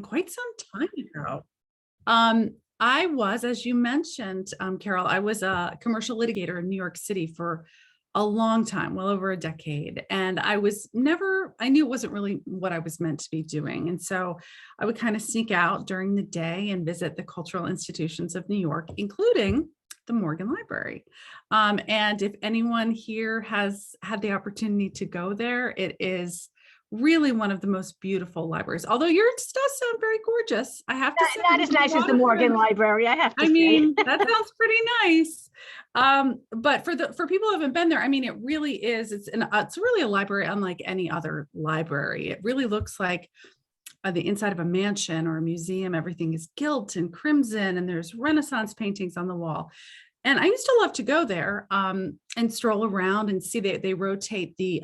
quite some time ago. I was, as you mentioned, Carol, I was a commercial litigator in New York City for a long time, well over a decade. And I knew it wasn't really what I was meant to be doing. And so I would kind of sneak out during the day and visit the cultural institutions of New York, including the Morgan Library. And if anyone here has had the opportunity to go there, it is really one of the most beautiful libraries. Although yours does sound very gorgeous, I have to say. Not as nice as the Morgan Library, I have to say. I mean, that sounds pretty nice. But for people who haven't been there, I mean, it really is. It's really a library unlike any other library. It really looks like the inside of a mansion or a museum. Everything is gilt and crimson, and there's Renaissance paintings on the wall. And I used to love to go there and stroll around and see they rotate the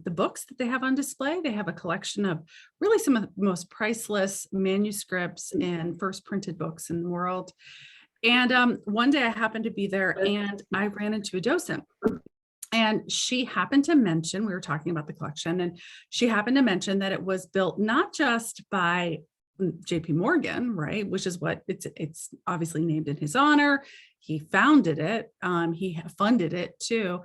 books that they have on display. They have a collection of really some of the most priceless manuscripts and first printed books in the world. And one day I happened to be there and I ran into a docent. And she happened to mention, we were talking about the collection, and she happened to mention that it was built not just by JP Morgan, right, which is what it's obviously named in his honor. He founded it. He funded it too.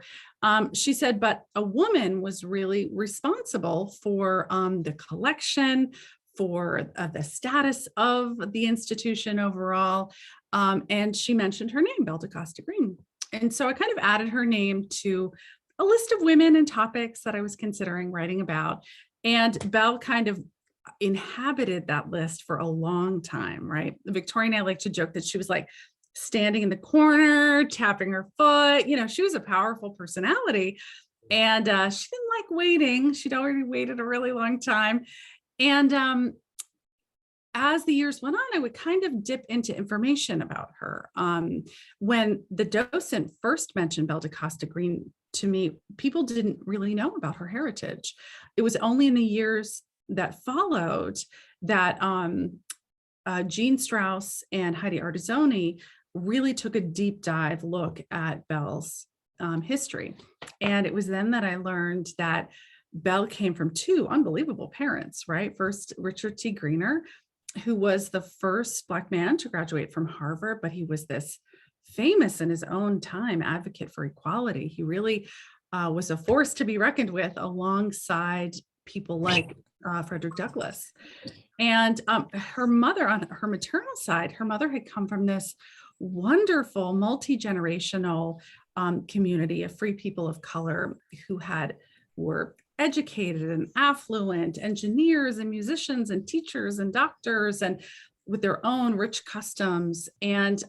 She said, but a woman was really responsible for the collection, for the status of the institution overall. And she mentioned her name, Belle da Costa Greene. And so I kind of added her name to a list of women and topics that I was considering writing about. And Belle kind of inhabited that list for a long time, right? Victoria and I like to joke that she was like standing in the corner, tapping her foot. You know, she was a powerful personality, and she didn't like waiting. She'd already waited a really long time. And as the years went on, I would kind of dip into information about her. When the docent first mentioned Belle da Costa Greene to me, people didn't really know about her heritage. It was only in the years that followed that Jean Strauss and Heidi Artizzoni really took a deep dive look at Belle's history. And it was then that I learned that Belle came from two unbelievable parents, right? First, Richard T. Greener, who was the first Black man to graduate from Harvard, but he was this famous in his own time advocate for equality. He really was a force to be reckoned with alongside people like Frederick Douglass. And her mother, on her maternal side, her mother had come from this wonderful multi-generational community of free people of color who were educated and affluent, engineers and musicians and teachers and doctors, and with their own rich customs. And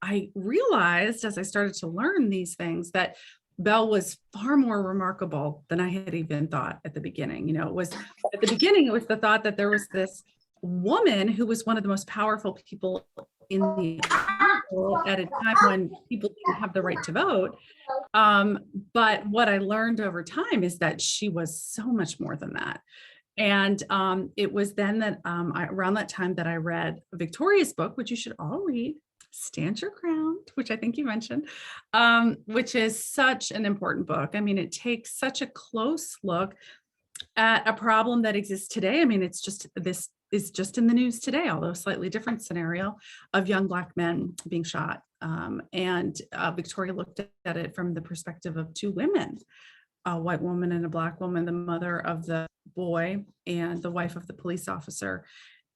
I realized as I started to learn these things that Belle was far more remarkable than I had even thought at the beginning. You know, it was the thought that there was this woman who was one of the most powerful people in the world at a time when people didn't have the right to vote. But what I learned over time is that she was so much more than that. And it was then that around that time that I read Victoria's book, which you should all read, Stand Your Ground, which I think you mentioned, which is such an important book. I mean, it takes such a close look at a problem that exists today. I mean, this is just in the news today, although a slightly different scenario of young Black men being shot. And Victoria looked at it from the perspective of two women, a white woman and a Black woman, the mother of the boy and the wife of the police officer.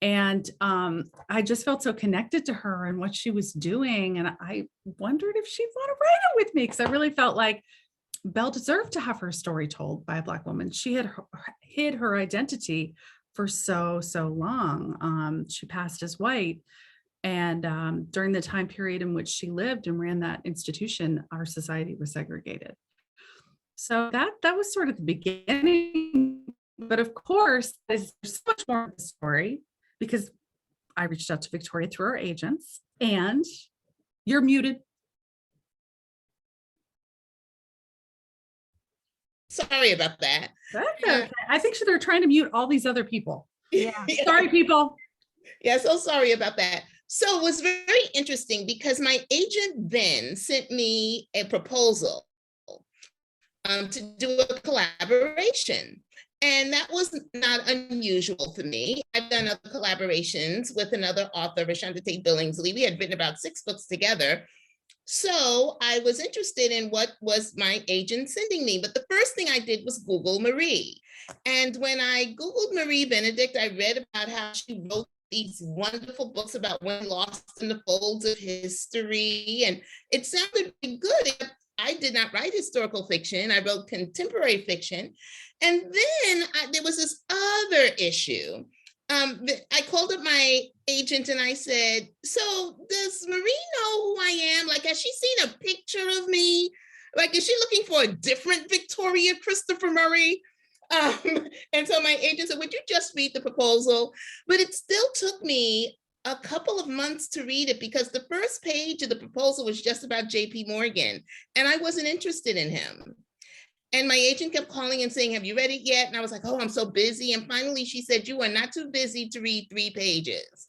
And I just felt so connected to her and what she was doing. And I wondered if she'd want to write it with me, because I really felt like Belle deserved to have her story told by a Black woman. She had hid her identity for so long. She passed as white. And during the time period in which she lived and ran that institution, our society was segregated. So that was sort of the beginning. But of course, there's so much more of the story, because I reached out to Victoria through her agents, and you're muted. Sorry about that. That's okay. I think they're trying to mute all these other people. Yeah. Sorry, people. Yeah, so sorry about that. So it was very interesting because my agent then sent me a proposal to do a collaboration. And that was not unusual for me. I've done other collaborations with another author, Rashonda Tate Billingsley. We had written about 6 books together. So I was interested in what was my agent sending me. But the first thing I did was Google Marie. And when I Googled Marie Benedict, I read about how she wrote these wonderful books about women lost in the folds of history. And it sounded really good. I did not write historical fiction. I wrote contemporary fiction. And then there was this other issue. I called up my agent and I said, so does Marie know who I am? Like, has she seen a picture of me? Like, is she looking for a different Victoria Christopher Murray? And so my agent said, would you just read the proposal? But it still took me a couple of months to read it because the first page of the proposal was just about JP Morgan and I wasn't interested in him. And my agent kept calling and saying, have you read it yet? And I was like, oh, I'm so busy. And finally she said, you are not too busy to read 3 pages.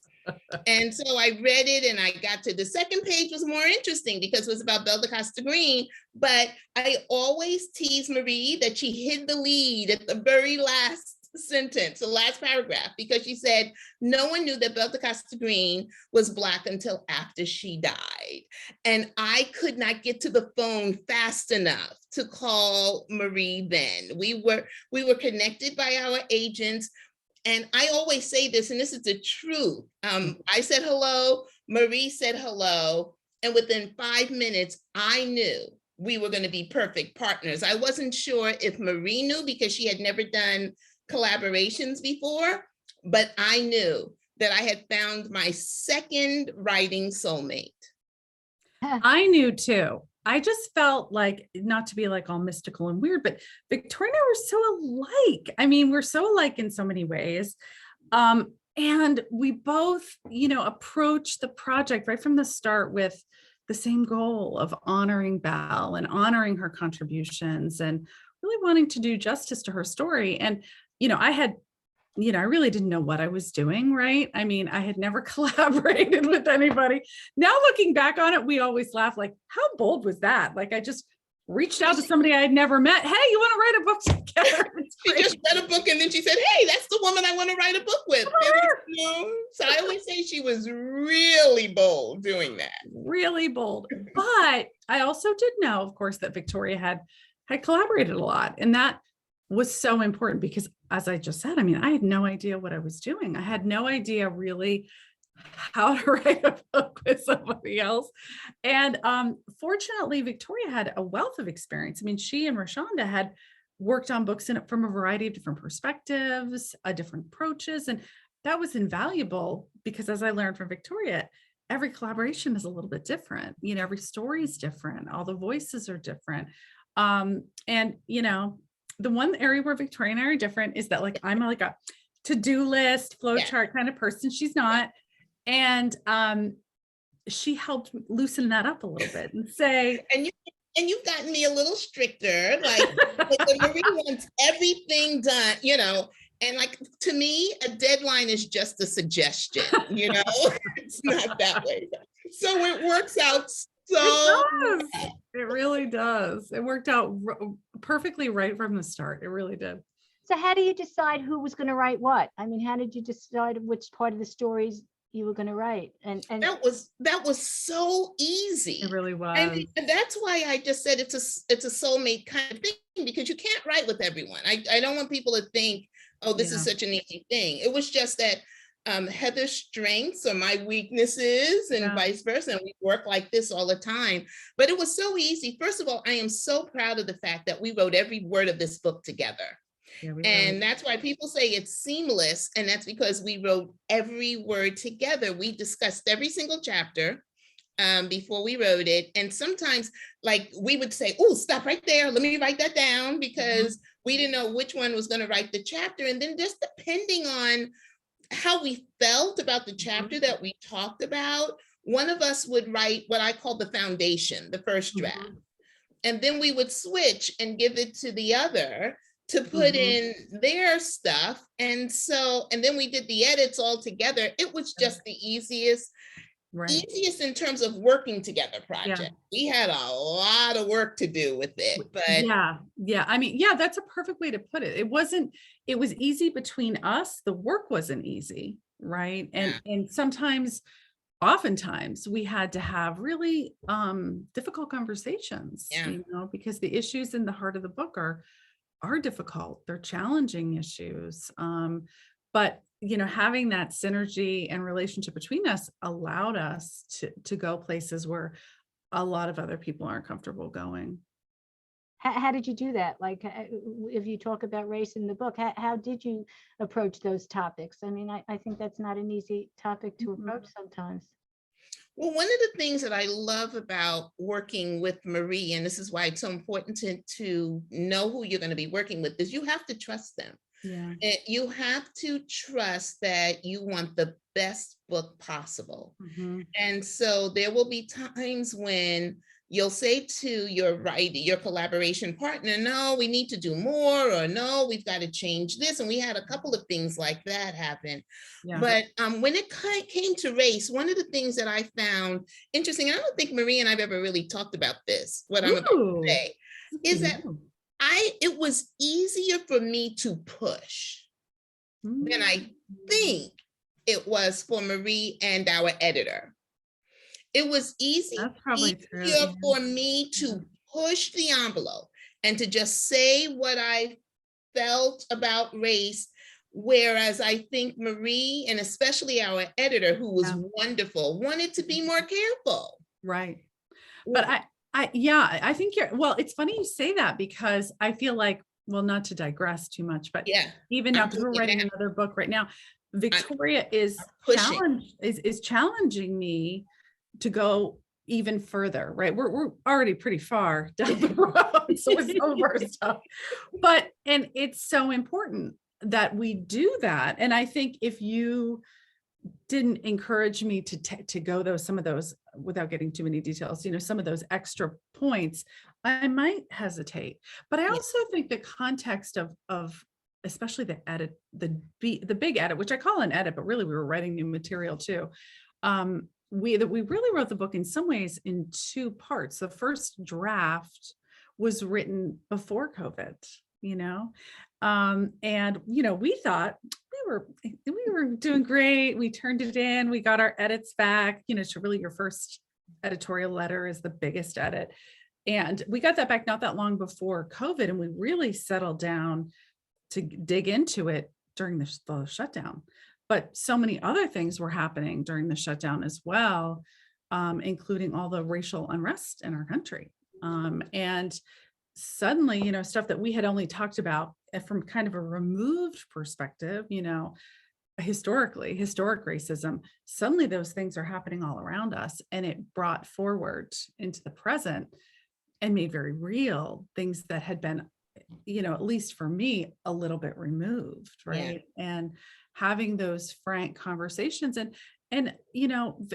And so I read it and I got to the second page was more interesting because it was about Belle da Costa Greene. But I always tease Marie that she hid the lead at the very last sentence, the last paragraph, because she said, no one knew that Belle da Costa Greene was Black until after she died. And I could not get to the phone fast enough to call Marie then. We were connected by our agents. And I always say this, and this is the truth. I said hello, Marie said hello, and within 5 minutes, I knew we were going to be perfect partners. I wasn't sure if Marie knew because she had never done collaborations before, but I knew that I had found my second writing soulmate. I knew too. I just felt like, not to be like all mystical and weird, but Victoria and I were so alike. I mean, we're so alike in so many ways. And we both, approached the project right from the start with the same goal of honoring Belle and honoring her contributions and really wanting to do justice to her story. And, I really didn't know what I was doing, right? I mean, I had never collaborated with anybody. Now looking back on it, we always laugh like, how bold was that? Like I just reached out to somebody I had never met. Hey, you want to write a book together? She just read a book and then she said, hey, that's the woman I want to write a book with. So I always say she was really bold doing that. Really bold. But I also did know, of course, that Victoria had collaborated a lot. And that was so important because, as I just said, I mean, I had no idea what I was doing. I had no idea really how to write a book with somebody else. And fortunately, Victoria had a wealth of experience. I mean, she and Rashonda had worked on books from a variety of different perspectives, different approaches. And that was invaluable because, as I learned from Victoria, every collaboration is a little bit different. Every story is different. All the voices are different. The one area where Victoria and I are different is that I'm like a to-do list, flowchart kind of person. She's not. And she helped loosen that up a little bit and say, and you've gotten me a little stricter, like Marie wants everything done, and to me, a deadline is just a suggestion, it's not that way. So it works out it really does. It worked out perfectly right from the start. It really did. So how do you decide who was going to write what? I mean, how did you decide which part of the stories you were going to write? And that was so easy. It really was. And that's why I just said it's a soulmate kind of thing, because you can't write with everyone. I don't want people to think, oh, this is such an easy thing. It was just that Heather's strengths are my weaknesses and vice versa. And we work like this all the time. But it was so easy. First of all, I am so proud of the fact that we wrote every word of this book together. Yeah, and that's why people say it's seamless. And that's because we wrote every word together. We discussed every single chapter before we wrote it. And sometimes we would say, oh, stop right there. Let me write that down, because we didn't know which one was going to write the chapter. And then just depending on how we felt about the chapter that we talked about, one of us would write what I call the foundation, the first draft. And then we would switch and give it to the other to put in their stuff. And then we did the edits all together. It was just the easiest. Right. easiest in terms of working together Yeah. project. We had a lot of work to do with it, but Yeah. Yeah. I mean, yeah, that's a perfect way to put it. It was easy between us. The work wasn't easy. Right. And oftentimes we had to have really difficult conversations, yeah, because the issues in the heart of the book are difficult. They're challenging issues. But having that synergy and relationship between us allowed us to go places where a lot of other people aren't comfortable going. How did you do that? Like, if you talk about race in the book, how did you approach those topics? I mean, I think that's not an easy topic to approach sometimes. well, one of the things that I love about working with Marie, and this is why it's so important to know who you're going to be working with, is you have to trust them. Yeah. You have to trust that you want the best book possible. Mhm. And so there will be times when you'll say to your collaboration partner, no, we need to do more, or no, we've got to change this. And we had a couple of things like that happen. Yeah. But when it came to race, one of the things that I found interesting, and I don't think Marie and I've ever really talked about this, what I'm about to Ooh, say, is that it was easier for me to push than I think it was for Marie and our editor. It was That's probably true, easier yeah. for me to push the envelope and to just say what I felt about race. Whereas I think Marie, and especially our editor, who was Yeah. wonderful, wanted to be more careful. Right. But I think well, it's funny you say that, because I feel like, well, not to digress too much, but Yeah, even now, I'm because we're thinking writing that. another book right now, Victoria is pushing. challenging me to go even further, right? We're already pretty far down the road, so with some of our stuff. And it's so important that we do that. And I think if you didn't encourage me to go some of those, without getting too many details, some of those extra points, I might hesitate. But I also think the context of especially the edit, the big edit, which I call an edit, but really we were writing new material too. We really wrote the book in some ways in two parts. The first draft was written before COVID, and we thought we were doing great. We turned it in, we got our edits back. So really your first editorial letter is the biggest edit, and we got that back not that long before COVID, and we really settled down to dig into it during the shutdown. But so many other things were happening during the shutdown as well, including all the racial unrest in our country. And suddenly, stuff that we had only talked about from kind of a removed perspective, historic racism, suddenly those things are happening all around us. And it brought forward into the present and made very real things that had been, at least for me, a little bit removed, right? Yeah. And having those frank conversations and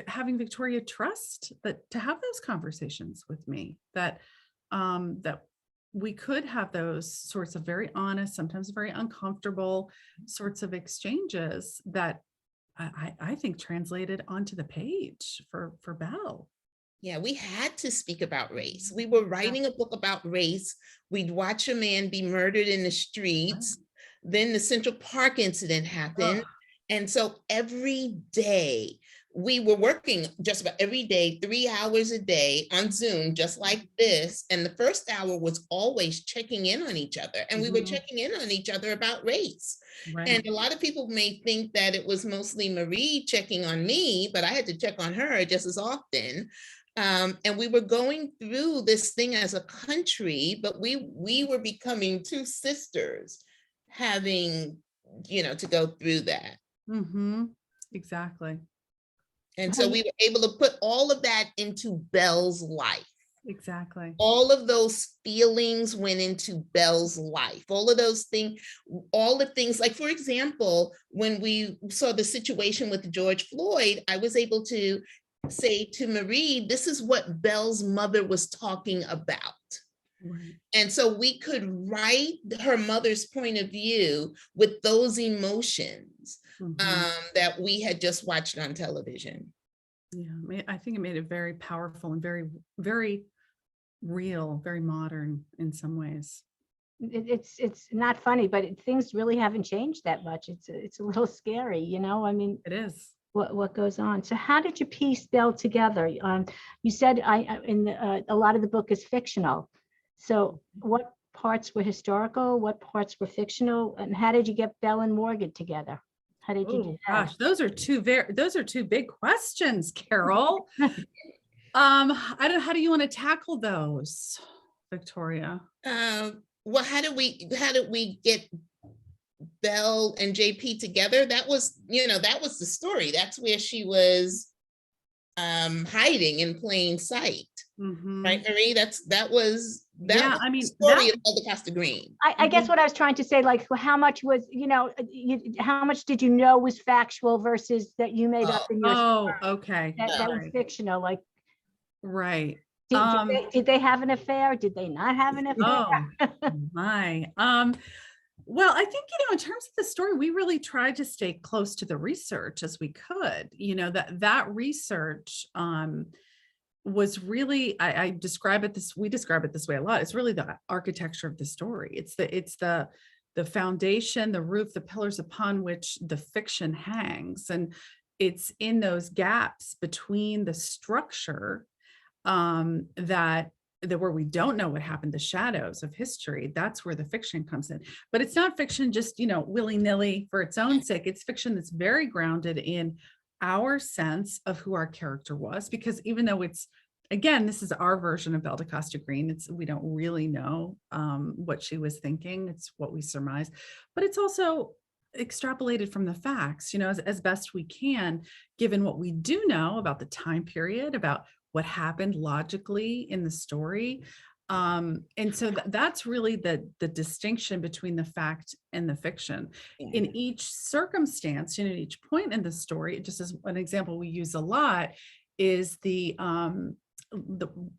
having Victoria trust that to have those conversations with me, that we could have those sorts of very honest, sometimes very uncomfortable sorts of exchanges that I think translated onto the page for Belle. Yeah, we had to speak about race. We were writing a book about race. We'd watch a man be murdered in the streets. Then the Central Park incident happened. And so every day we were working just about every day, 3 hours a day on Zoom, just like this. And the first hour was always checking in on each other. And we were checking in on each other about race. Right. And a lot of people may think that it was mostly Marie checking on me, but I had to check on her just as often. And we were going through this thing as a country, but we were becoming two sisters having, to go through that. Exactly. And so we were able to put all of that into Belle's life. Exactly. All of those feelings went into Belle's life. All of those things, all the things, like, for example, when we saw the situation with George Floyd, I was able to say to Marie, this is what Belle's mother was talking about. Right. And so we could write her mother's point of view with those emotions that we had just watched on television. Yeah, I think it made it very powerful and very, very real, very modern in some ways. It's not funny, but things really haven't changed that much. It's a little scary, you know. I mean, It is. what goes on. So how did you piece Belle together? You said a lot of the book is fictional. So what parts were historical? What parts were fictional? And how did you get Belle and Morgan together? How did you do Oh that? gosh, those are two big questions, Carol. I don't, how do you want to tackle those, Victoria? Well, how did we get Belle and JP together? That was, that was the story. That's where she was hiding in plain sight. Right, Marie? That was the story of Belle da Costa Greene. I guess what I was trying to say, like, how much was, how much did you know was factual versus that you made up in your story? Okay. That was fictional, like. Right. Did they have an affair? Did they not have an affair? Oh my. Well, I think, in terms of the story, we really tried to stay close to the research as we could. That research was really, we describe it this way a lot. It's really the architecture of the story. It's the foundation, the roof, the pillars upon which the fiction hangs. And it's in those gaps between the structure that where we don't know what happened, the shadows of history, that's where the fiction comes in. But it's not fiction just, willy-nilly for its own sake. It's fiction that's very grounded in our sense of who our character was, because even though again, this is our version of Belle da Costa Greene, we don't really know what she was thinking. It's what we surmise, but it's also extrapolated from the facts, as best we can, given what we do know about the time period, about what happened logically in the story. And so that's really the distinction between the fact and the fiction. In each circumstance, each point in the story, just as an example we use a lot, is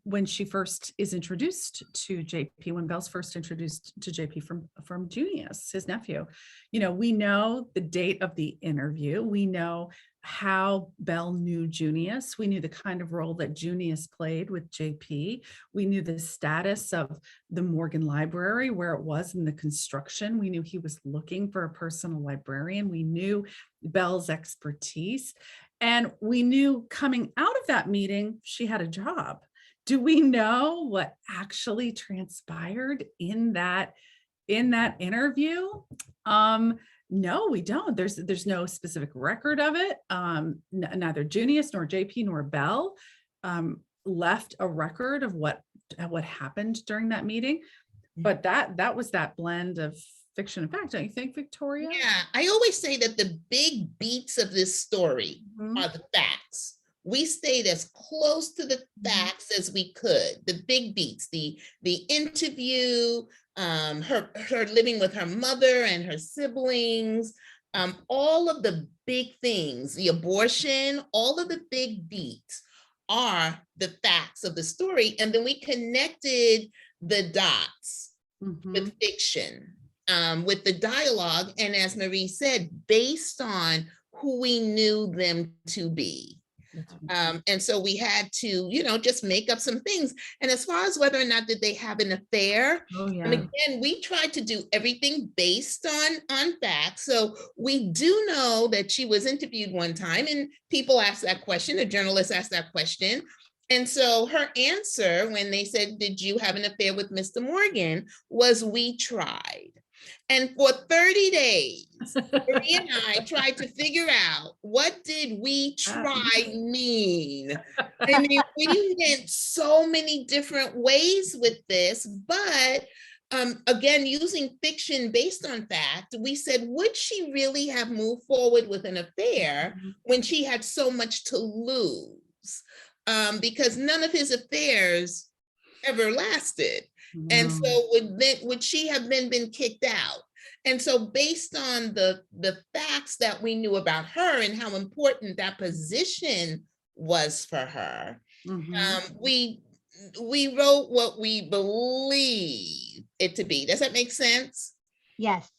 when she first is introduced to JP, when Belle's first introduced to JP from Junius, his nephew, we know the date of the interview. We know how Belle knew Junius. We knew the kind of role that Junius played with JP. We knew the status of the Morgan Library, where it was in the construction. We knew he was looking for a personal librarian. We knew Belle's expertise. And we knew coming out of that meeting, she had a job. Do we know what actually transpired in that interview? No, we don't. There's no specific record of it. Neither Junius nor JP nor Belle left a record of what happened during that meeting. But that was that blend of fiction and fact, don't you think, Victoria? Yeah, I always say that the big beats of this story are the facts. We stayed as close to the facts as we could. The big beats, the interview, her living with her mother and her siblings, all of the big things, the abortion, all of the big beats are the facts of the story. And then we connected the dots with fiction, with the dialogue. And as Marie said, based on who we knew them to be. And so we had to, just make up some things. And as far as whether or not did they have an affair, and again, we tried to do everything based on facts. So we do know that she was interviewed one time and people asked that question, a journalist asked that question. And so her answer when they said, did you have an affair with Mr. Morgan, was we tried. And for 30 days, Marie and I tried to figure out, what did we try mean? I mean, we went so many different ways with this, but again, using fiction based on fact, we said, would she really have moved forward with an affair when she had so much to lose? Because none of his affairs ever lasted. And so would she have then been kicked out? And so based on the facts that we knew about her and how important that position was for her, we wrote what we believe it to be. Does that make sense? Yes.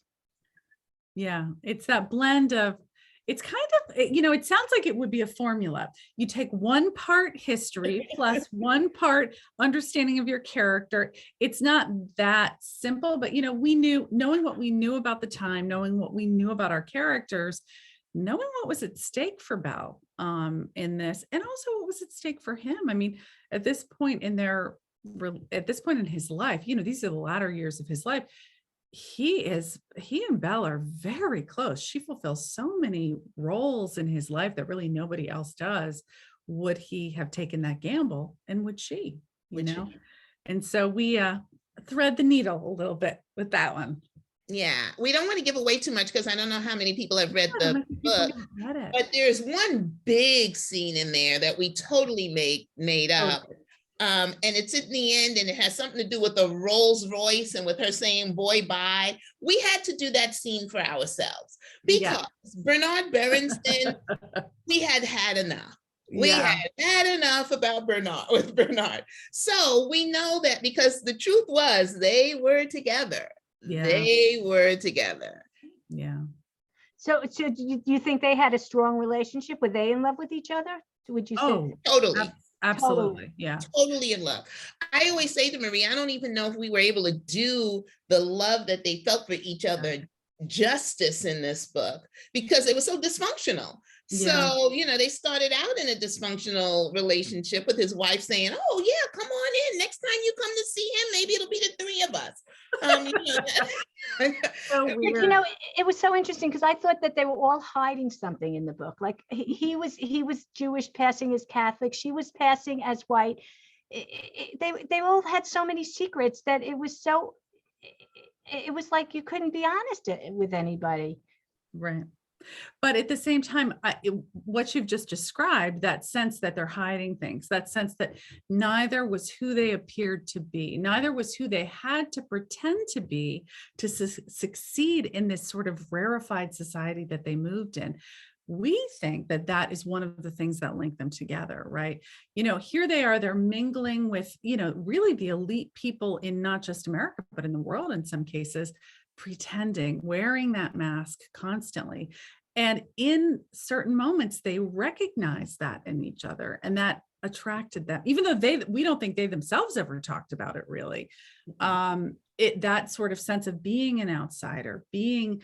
Yeah, it's that blend of, it's kind of, it sounds like it would be a formula. You take one part history plus one part understanding of your character. It's not that simple, but knowing what we knew about the time, knowing what we knew about our characters, knowing what was at stake for Belle in this, and also what was at stake for him. I mean, at this point in his life, these are the latter years of his life. He and Belle are very close. She fulfills so many roles in his life that really nobody else does. Would he have taken that gamble? And would she, And so we thread the needle a little bit with that one. Yeah, we don't want to give away too much because I don't know how many people have read the book, but there's one big scene in there that we totally made up. And it's in the end, and it has something to do with the Rolls Royce and with her saying, boy, bye. We had to do that scene for ourselves because Bernard Berenson, we had enough. We had enough about Bernard. So we know that because the truth was they were together. Yeah. They were together. Yeah. So do you think they had a strong relationship? Were they in love with each other? Would you say? Oh, totally. Absolutely. Yeah. Totally in love. I always say to Marie, I don't even know if we were able to do the love that they felt for each other justice in this book because it was so dysfunctional. So, they started out in a dysfunctional relationship with his wife saying, oh yeah, come on in. Next time you come to see him, maybe it'll be the three of us. So weird. It was so interesting because I thought that they were all hiding something in the book. Like he was Jewish passing as Catholic. She was passing as white. They all had so many secrets that it was like you couldn't be honest with anybody. Right. But at the same time, what you've just described, that sense that they're hiding things, that sense that neither was who they appeared to be, neither was who they had to pretend to be to succeed in this sort of rarefied society that they moved in. We think that is one of the things that link them together, right? Here they are, they're mingling with, really the elite people in not just America, but in the world in some cases, pretending, wearing that mask constantly. And in certain moments, they recognize that in each other, and that attracted them, even though we don't think they themselves ever talked about it really. That sort of sense of being an outsider, being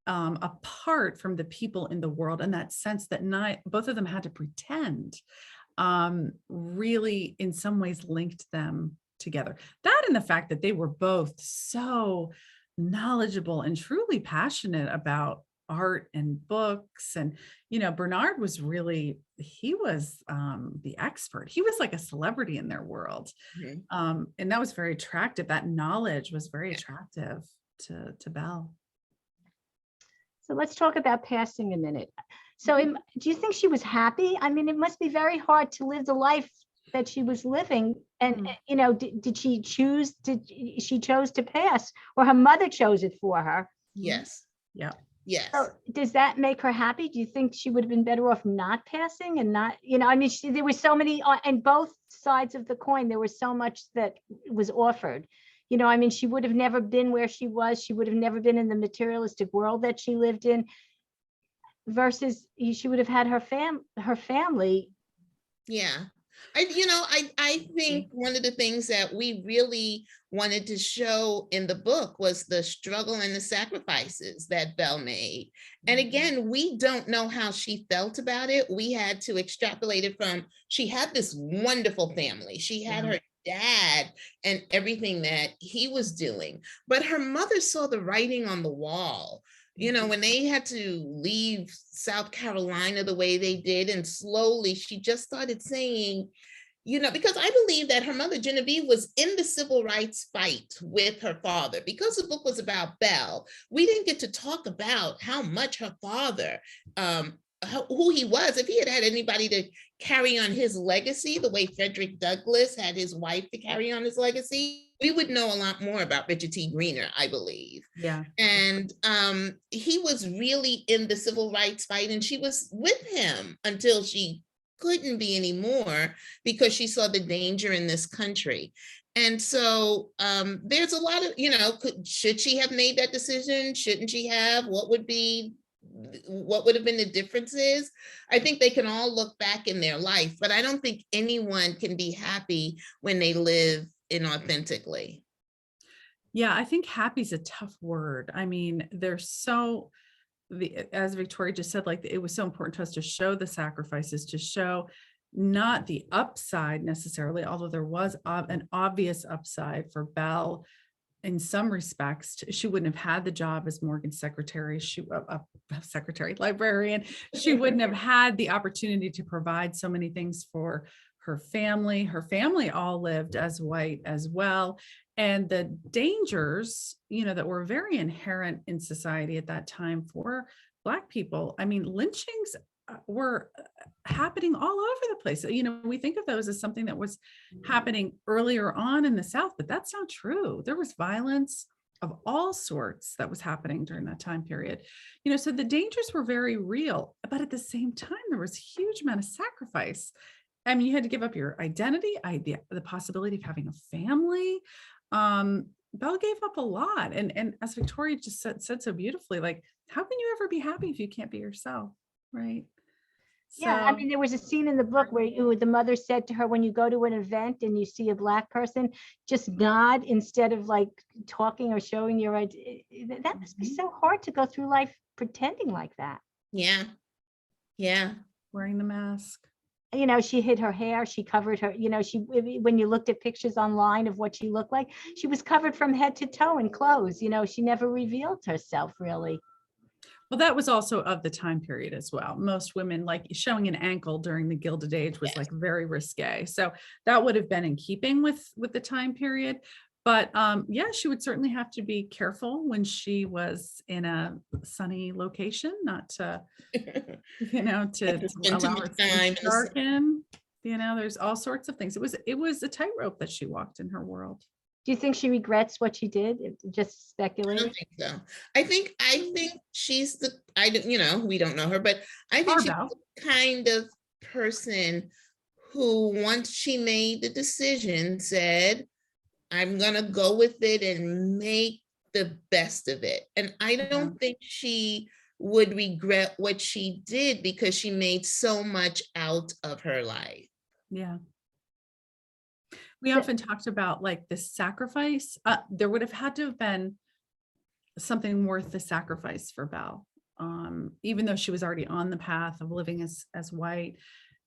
apart from the people in the world, and that sense that both of them had to pretend, really in some ways linked them together. That and the fact that they were both so knowledgeable and truly passionate about art and books. And, Bernard was really, he was the expert. He was like a celebrity in their world. Mm-hmm. And that was very attractive. That knowledge was very attractive to Belle. So let's talk about passing a minute. So do you think she was happy? I mean, it must be very hard to live the life that she was living. And, did she chose to pass, or her mother chose it for her? Yes. Yeah. Yes. So does that make her happy? Do you think she would have been better off not passing and not, there were so many on both sides of the coin. There was so much that was offered. She would have never been where she was. She would have never been in the materialistic world that she lived in, versus she would have had her family. Yeah. I think one of the things that we really wanted to show in the book was the struggle and the sacrifices that Belle made. And again, we don't know how she felt about it. We had to extrapolate it from, she had this wonderful family. She had her dad and everything that he was doing, but her mother saw the writing on the wall. When they had to leave South Carolina the way they did, and slowly she just started saying, because I believe that her mother, Genevieve, was in the civil rights fight with her father. Because the book was about Belle, we didn't get to talk about how much her father, who he was, if he had anybody to carry on his legacy, the way Frederick Douglass had his wife to carry on his legacy, we would know a lot more about Richard T. Greener, I believe. Yeah. And he was really in the civil rights fight, and she was with him until she couldn't be anymore because she saw the danger in this country. And so there's a lot of, should she have made that decision? Shouldn't she have? What would be what would have been the differences. I think they can all look back in their life, but I don't think anyone can be happy when they live inauthentically. Yeah, I think happy is a tough word. I mean, as Victoria just said, like it was so important to us to show the sacrifices, to show not the upside necessarily, although there was an obvious upside for Belle. In some respects, she wouldn't have had the job as Morgan's secretary, secretary librarian. She wouldn't have had the opportunity to provide so many things for her family. Her family all lived as white as well. And the dangers, that were very inherent in society at that time for Black people. I mean, lynchings were happening all over the place. We think of those as something that was happening earlier on in the South, but that's not true. There was violence of all sorts that was happening during that time period. So the dangers were very real, but at the same time, there was a huge amount of sacrifice. I mean, you had to give up your identity, the possibility of having a family. Belle gave up a lot. And as Victoria just said so beautifully, like, how can you ever be happy if you can't be yourself? Right. Yeah, I mean, there was a scene in the book where the mother said to her, when you go to an event and you see a Black person, just nod instead of like talking or showing your ID. That must be so hard to go through life pretending like that. Yeah. Yeah. Wearing the mask. She hid her hair, she covered her, when you looked at pictures online of what she looked like, she was covered from head to toe in clothes. She never revealed herself really. Well, that was also of the time period as well. Most women, like showing an ankle during the Gilded Age was like very risque. So that would have been in keeping with the time period. But yeah, she would certainly have to be careful when she was in a sunny location, not to, to allow her to darken. There's all sorts of things. It was a tightrope that she walked in her world. Do you think she regrets what she did? Just speculating. I don't think so. I think she's we don't know her, but I think she's the kind of person who, once she made the decision, said, I'm gonna go with it and make the best of it. And I don't think she would regret what she did because she made so much out of her life. Yeah. We often talked about like the sacrifice. There would have had to have been something worth the sacrifice for Belle, even though she was already on the path of living as white.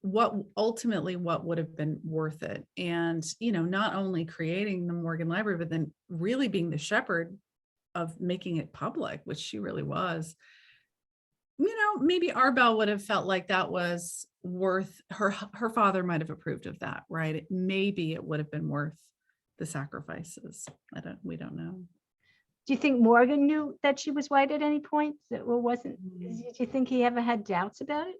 What would have been worth it? And not only creating the Morgan Library, but then really being the shepherd of making it public, which she really was. Maybe our Belle would have felt like that was worth her father might have approved of that, right? Maybe it would have been worth the sacrifices. We don't know. Do you think Morgan knew that she was white at any point? Or wasn't? Did you think he ever had doubts about it?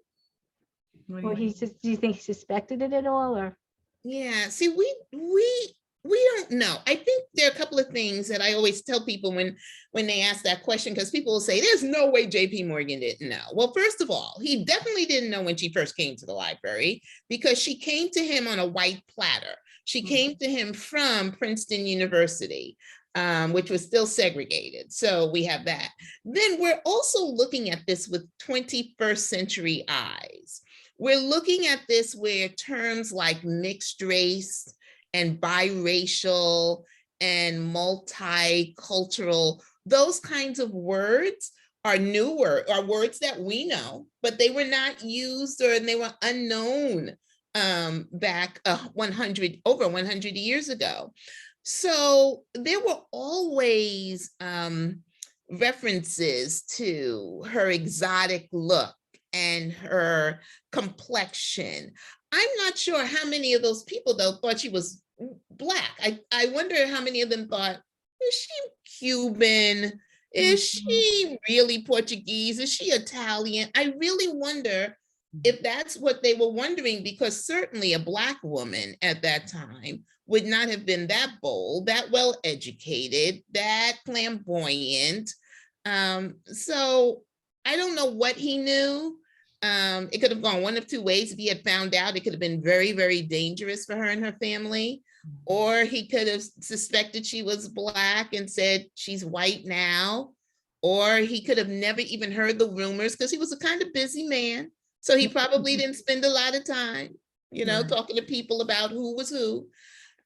Or do you think he suspected it at all? Or yeah, see, we don't know. I think there are a couple of things that I always tell people when they ask that question, because people will say, there's no way JP Morgan didn't know. Well, first of all, he definitely didn't know when she first came to the library, because she came to him on a white platter. She came to him from Princeton University, which was still segregated. So we have that. Then we're also looking at this with 21st century eyes. We're looking at this where terms like mixed race and biracial and multicultural, those kinds of words are words that we know, but they were not used, or they were unknown back over 100 years ago. So there were always references to her exotic look and her complexion. I'm not sure how many of those people, though, thought she was Black. I wonder how many of them thought, is she Cuban? Is she really Portuguese? Is she Italian? I really wonder if that's what they were wondering, because certainly a Black woman at that time would not have been that bold, that well-educated, that flamboyant. So I don't know what he knew. It could have gone one of two ways. If he had found out, it could have been very, very dangerous for her and her family. Or he could have suspected she was Black and said, she's white now. or he could have never even heard the rumors because he was a kind of busy man. So he probably didn't spend a lot of time, Right. talking to people about who was who.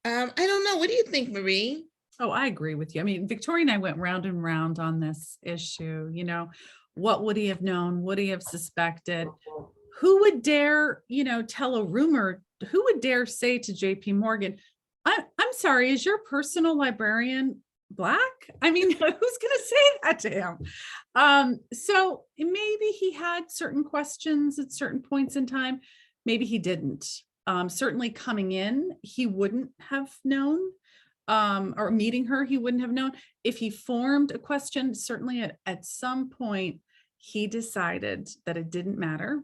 I don't know. What do you think, Marie? Oh, I agree with you. I mean, Victoria and I went round and round on this issue. What would he have known? Would he have suspected? Who would dare, tell a rumor? Who would dare say to JP Morgan, I'm sorry, is your personal librarian Black? I mean, who's going to say that to him? So maybe he had certain questions at certain points in time. Maybe he didn't. Certainly coming in, he wouldn't have known, or meeting her, he wouldn't have known. If he formed a question, certainly at some point, he decided that it didn't matter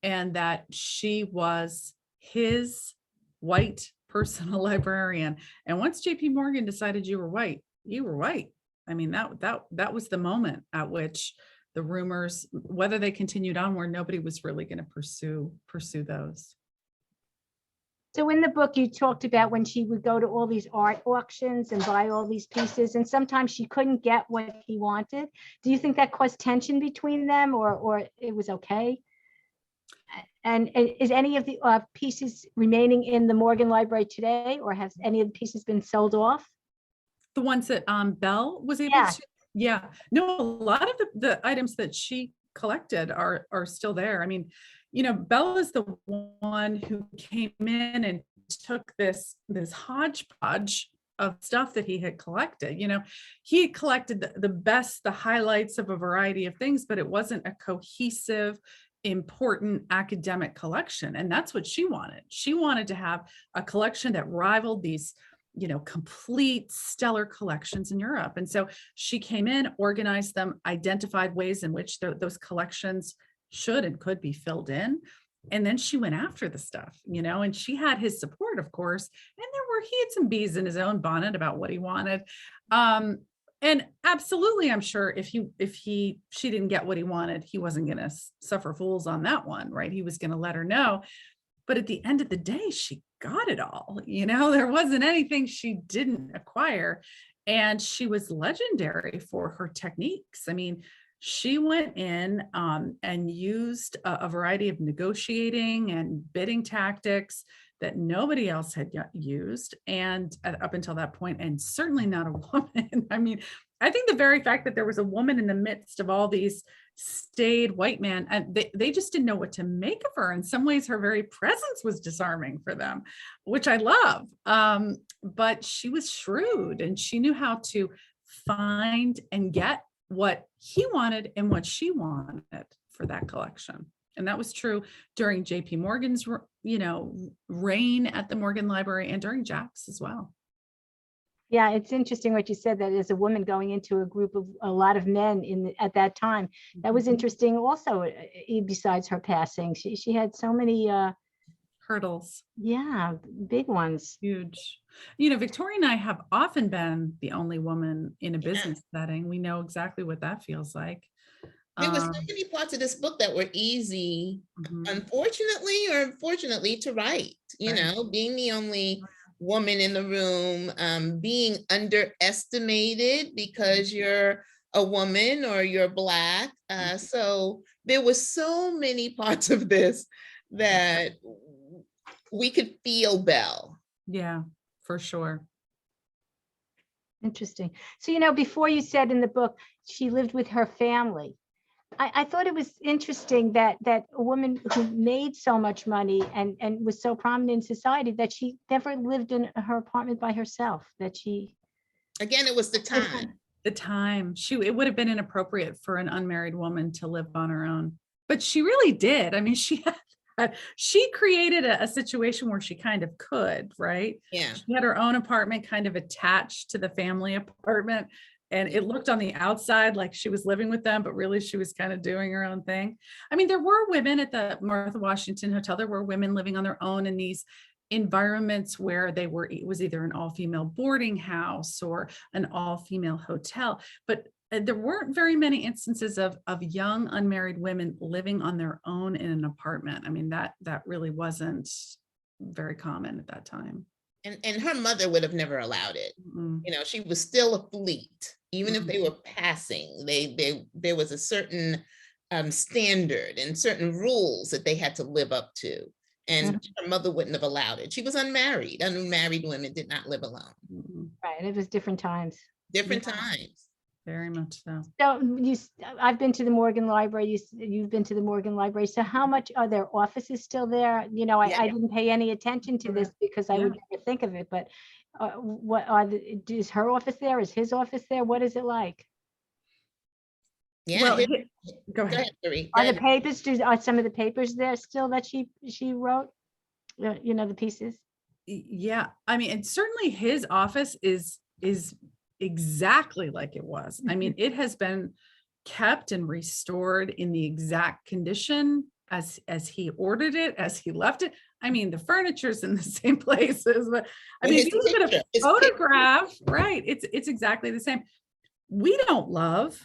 and that she was his white personal librarian. And once JP Morgan decided you were white, you were white. I mean, that was the moment at which the rumors, whether they continued on, where nobody was really going to pursue those. So in the book, you talked about when she would go to all these art auctions and buy all these pieces, and sometimes she couldn't get what he wanted. Do you think that caused tension between them, or it was okay? And is any of the pieces remaining in the Morgan Library today, or have any of the pieces been sold off? The ones that Belle was able to, yeah. No, a lot of the items that she collected are still there. I mean, Belle is the one who came in and took this hodgepodge of stuff that he had collected. He had collected the highlights of a variety of things, but it wasn't a cohesive, important academic collection. And that's what she wanted. She wanted to have a collection that rivaled these complete stellar collections in Europe. And so she came in, organized them, identified ways in which those collections should and could be filled in. And then she went after the stuff, and she had his support, of course. And he had some bees in his own bonnet about what he wanted. And absolutely, I'm sure if she didn't get what he wanted, he wasn't going to suffer fools on that one, right? He was going to let her know. But at the end of the day, she got it all. There wasn't anything she didn't acquire. And she was legendary for her techniques. I mean, she went in and used a variety of negotiating and bidding tactics that nobody else had used, and up until that point, and certainly not a woman. I mean, I think the very fact that there was a woman in the midst of all these staid white men, and they just didn't know what to make of her. In some ways, her very presence was disarming for them, which I love. But she was shrewd, and she knew how to find and get what he wanted and what she wanted for that collection. And that was true during JP Morgan's, reign at the Morgan Library, and during Jack's as well. Yeah, it's interesting what you said, that as a woman going into a group of a lot of men at that time. That was interesting also, besides her passing. She had so many hurdles. Yeah, big ones. Huge. Victoria and I have often been the only woman in a business setting. We know exactly what that feels like. There were so many parts of this book that were easy, unfortunately or fortunately, to write. Being the only woman in the room, being underestimated because you're a woman or you're Black. So there were so many parts of this that we could feel Belle. Yeah, for sure. Interesting. So, before you said in the book, she lived with her family. I thought it was interesting that a woman who made so much money and was so prominent in society, that she never lived in her apartment by herself, Again, it was the time. The time. It would have been inappropriate for an unmarried woman to live on her own. But she really did. I mean, she created a situation where she kind of could, right? Yeah. She had her own apartment kind of attached to the family apartment. And it looked on the outside like she was living with them, but really she was kind of doing her own thing. I mean, there were women at the Martha Washington Hotel. There were women living on their own in these environments where it was either an all-female boarding house or an all-female hotel. But there weren't very many instances of young unmarried women living on their own in an apartment. I mean, that really wasn't very common at that time. And her mother would have never allowed it. She was still a fleet. Even if they were passing, there was a certain standard and certain rules that they had to live up to. And her mother wouldn't have allowed it. She was unmarried. Unmarried women did not live alone. Right. It was different times. Different times. Very much so. So I've been to the Morgan Library. You've been to the Morgan Library. So how much are their offices still there? You know, I didn't pay any attention to this because I would never think of it. But is her office there? Is his office there? What is it like? Yeah. Well, go ahead. Are the papers? Are some of the papers there still that she wrote? You know, the pieces. Yeah, I mean, and certainly his office is exactly like it was. I mean, it has been kept and restored in the exact condition as he ordered it, as he left it. I mean, the furniture's in the same places, but I mean, if you look at a photograph, right, it's exactly the same. We don't love,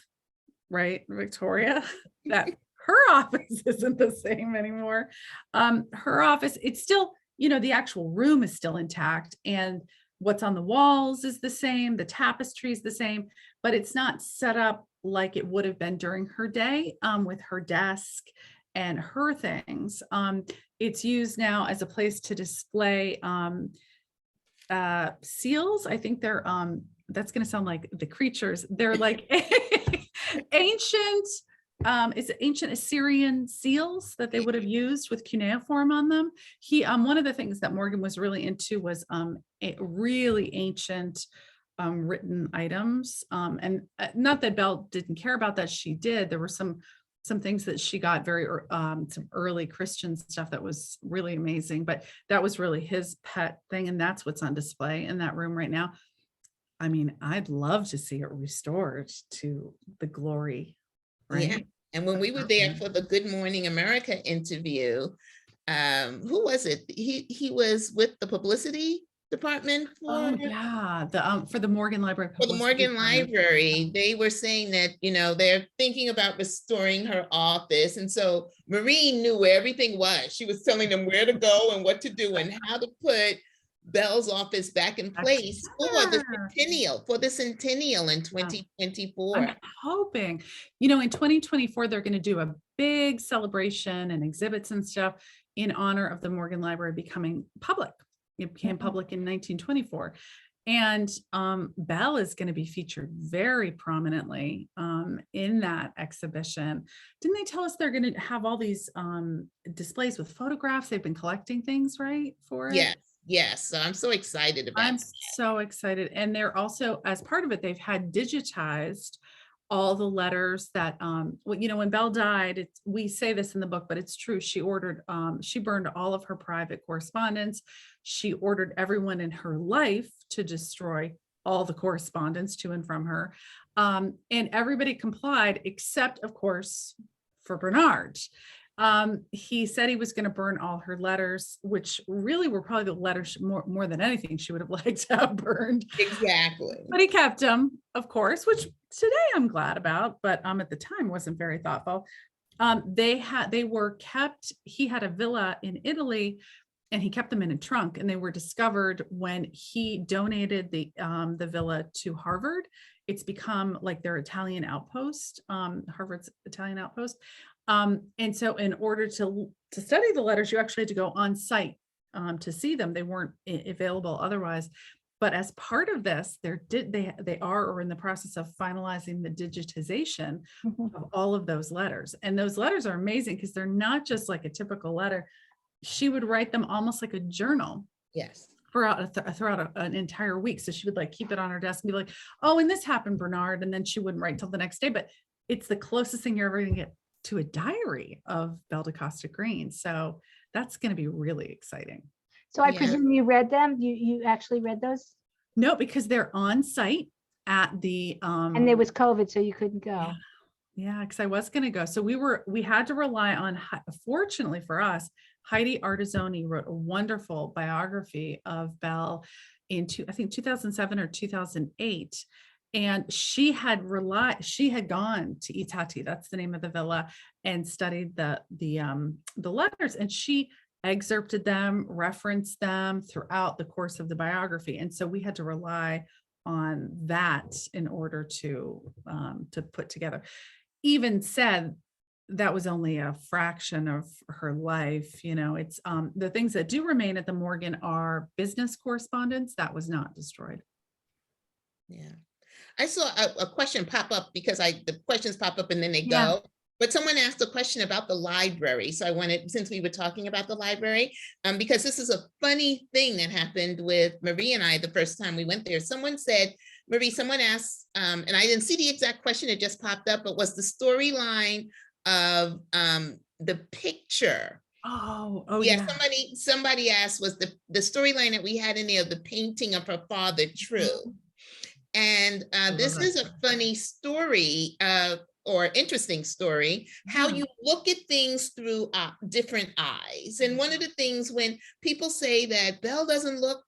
right, Victoria, that her office isn't the same anymore. Her office, it's still, you know, the actual room is still intact, and what's on the walls is the same, the tapestry is the same, but it's not set up like it would have been during her day, with her desk and her things. It's used now as a place to display seals. I think they're, that's going to sound like the creatures. They're like ancient, it's ancient Assyrian seals that they would have used with cuneiform on them. One of the things that Morgan was really into was really ancient written items. And not that Belle didn't care about that, she did. There were some things that she got some early Christian stuff that was really amazing, but that was really his pet thing. And that's what's on display in that room right now. I mean, I'd love to see it restored to the glory. Right? Yeah. And when we were there for the Good Morning America interview, who was it? He was with the publicity department for the Morgan Library. For the Morgan Library, they were saying that, you know, they're thinking about restoring her office. And so Marie knew where everything was. She was telling them where to go and what to do and how to put Belle's office back in place for the centennial in 2024. I'm hoping, you know, in 2024, they're going to do a big celebration and exhibits and stuff in honor of the Morgan Library becoming public. It became public in 1924. And Belle is going to be featured very prominently in that exhibition. Didn't they tell us they're going to have all these displays with photographs? They've been collecting things, right, for it? Yes. So I'm so excited about that. So excited. And they're also, as part of it, they've had digitized all the letters that, you know, when Belle died, we say this in the book, but it's true. She burned all of her private correspondence. She ordered everyone in her life to destroy all the correspondence to and from her. And everybody complied, except, of course, for Bernard. He said he was going to burn all her letters, which really were probably the letters more than anything she would have liked to have burned. Exactly. But he kept them, of course, which today I'm glad about, but at the time wasn't very thoughtful. They were kept, he had a villa in Italy and he kept them in a trunk, and they were discovered when he donated the villa to Harvard. It's become like their Italian outpost, Harvard's Italian outpost. And so in order to study the letters, you actually had to go on site to see them. They weren't available otherwise. But as part of this, they are in the process of finalizing the digitization of all of those letters. And those letters are amazing because they're not just like a typical letter. She would write them almost like a journal. Yes. Throughout an entire week. So she would like keep it on her desk and be like, oh, and this happened, Bernard. And then she wouldn't write till the next day. But it's the closest thing you're ever going to get to a diary of Belle da Costa Greene. So that's going to be really exciting. So I presume you read them? You actually read those? No, because they're on site at the and there was COVID, so you couldn't go. Yeah, because I was going to go. So we had to rely on, fortunately for us, Heidi Artizoni wrote a wonderful biography of Belle in I think 2007 or 2008. And she had gone to Itati, that's the name of the villa, and studied the letters, and she excerpted them, referenced them throughout the course of the biography. And so we had to rely on that in order to put together. Even said that was only a fraction of her life. You know, it's the things that do remain at the Morgan are business correspondence that was not destroyed. Yeah. I saw a question pop up because the questions pop up and then they Yeah. go. But someone asked a question about the library. So I wanted, since we were talking about the library, because this is a funny thing that happened with Marie and I the first time we went there. Someone said, Marie, someone asked, and I didn't see the exact question, it just popped up, but was the storyline of the picture. Oh Yeah, yeah. somebody asked, was the storyline that we had in there, the painting of her father, true? And this is a funny story, or interesting story, how you look at things through different eyes. And one of the things when people say that Belle doesn't look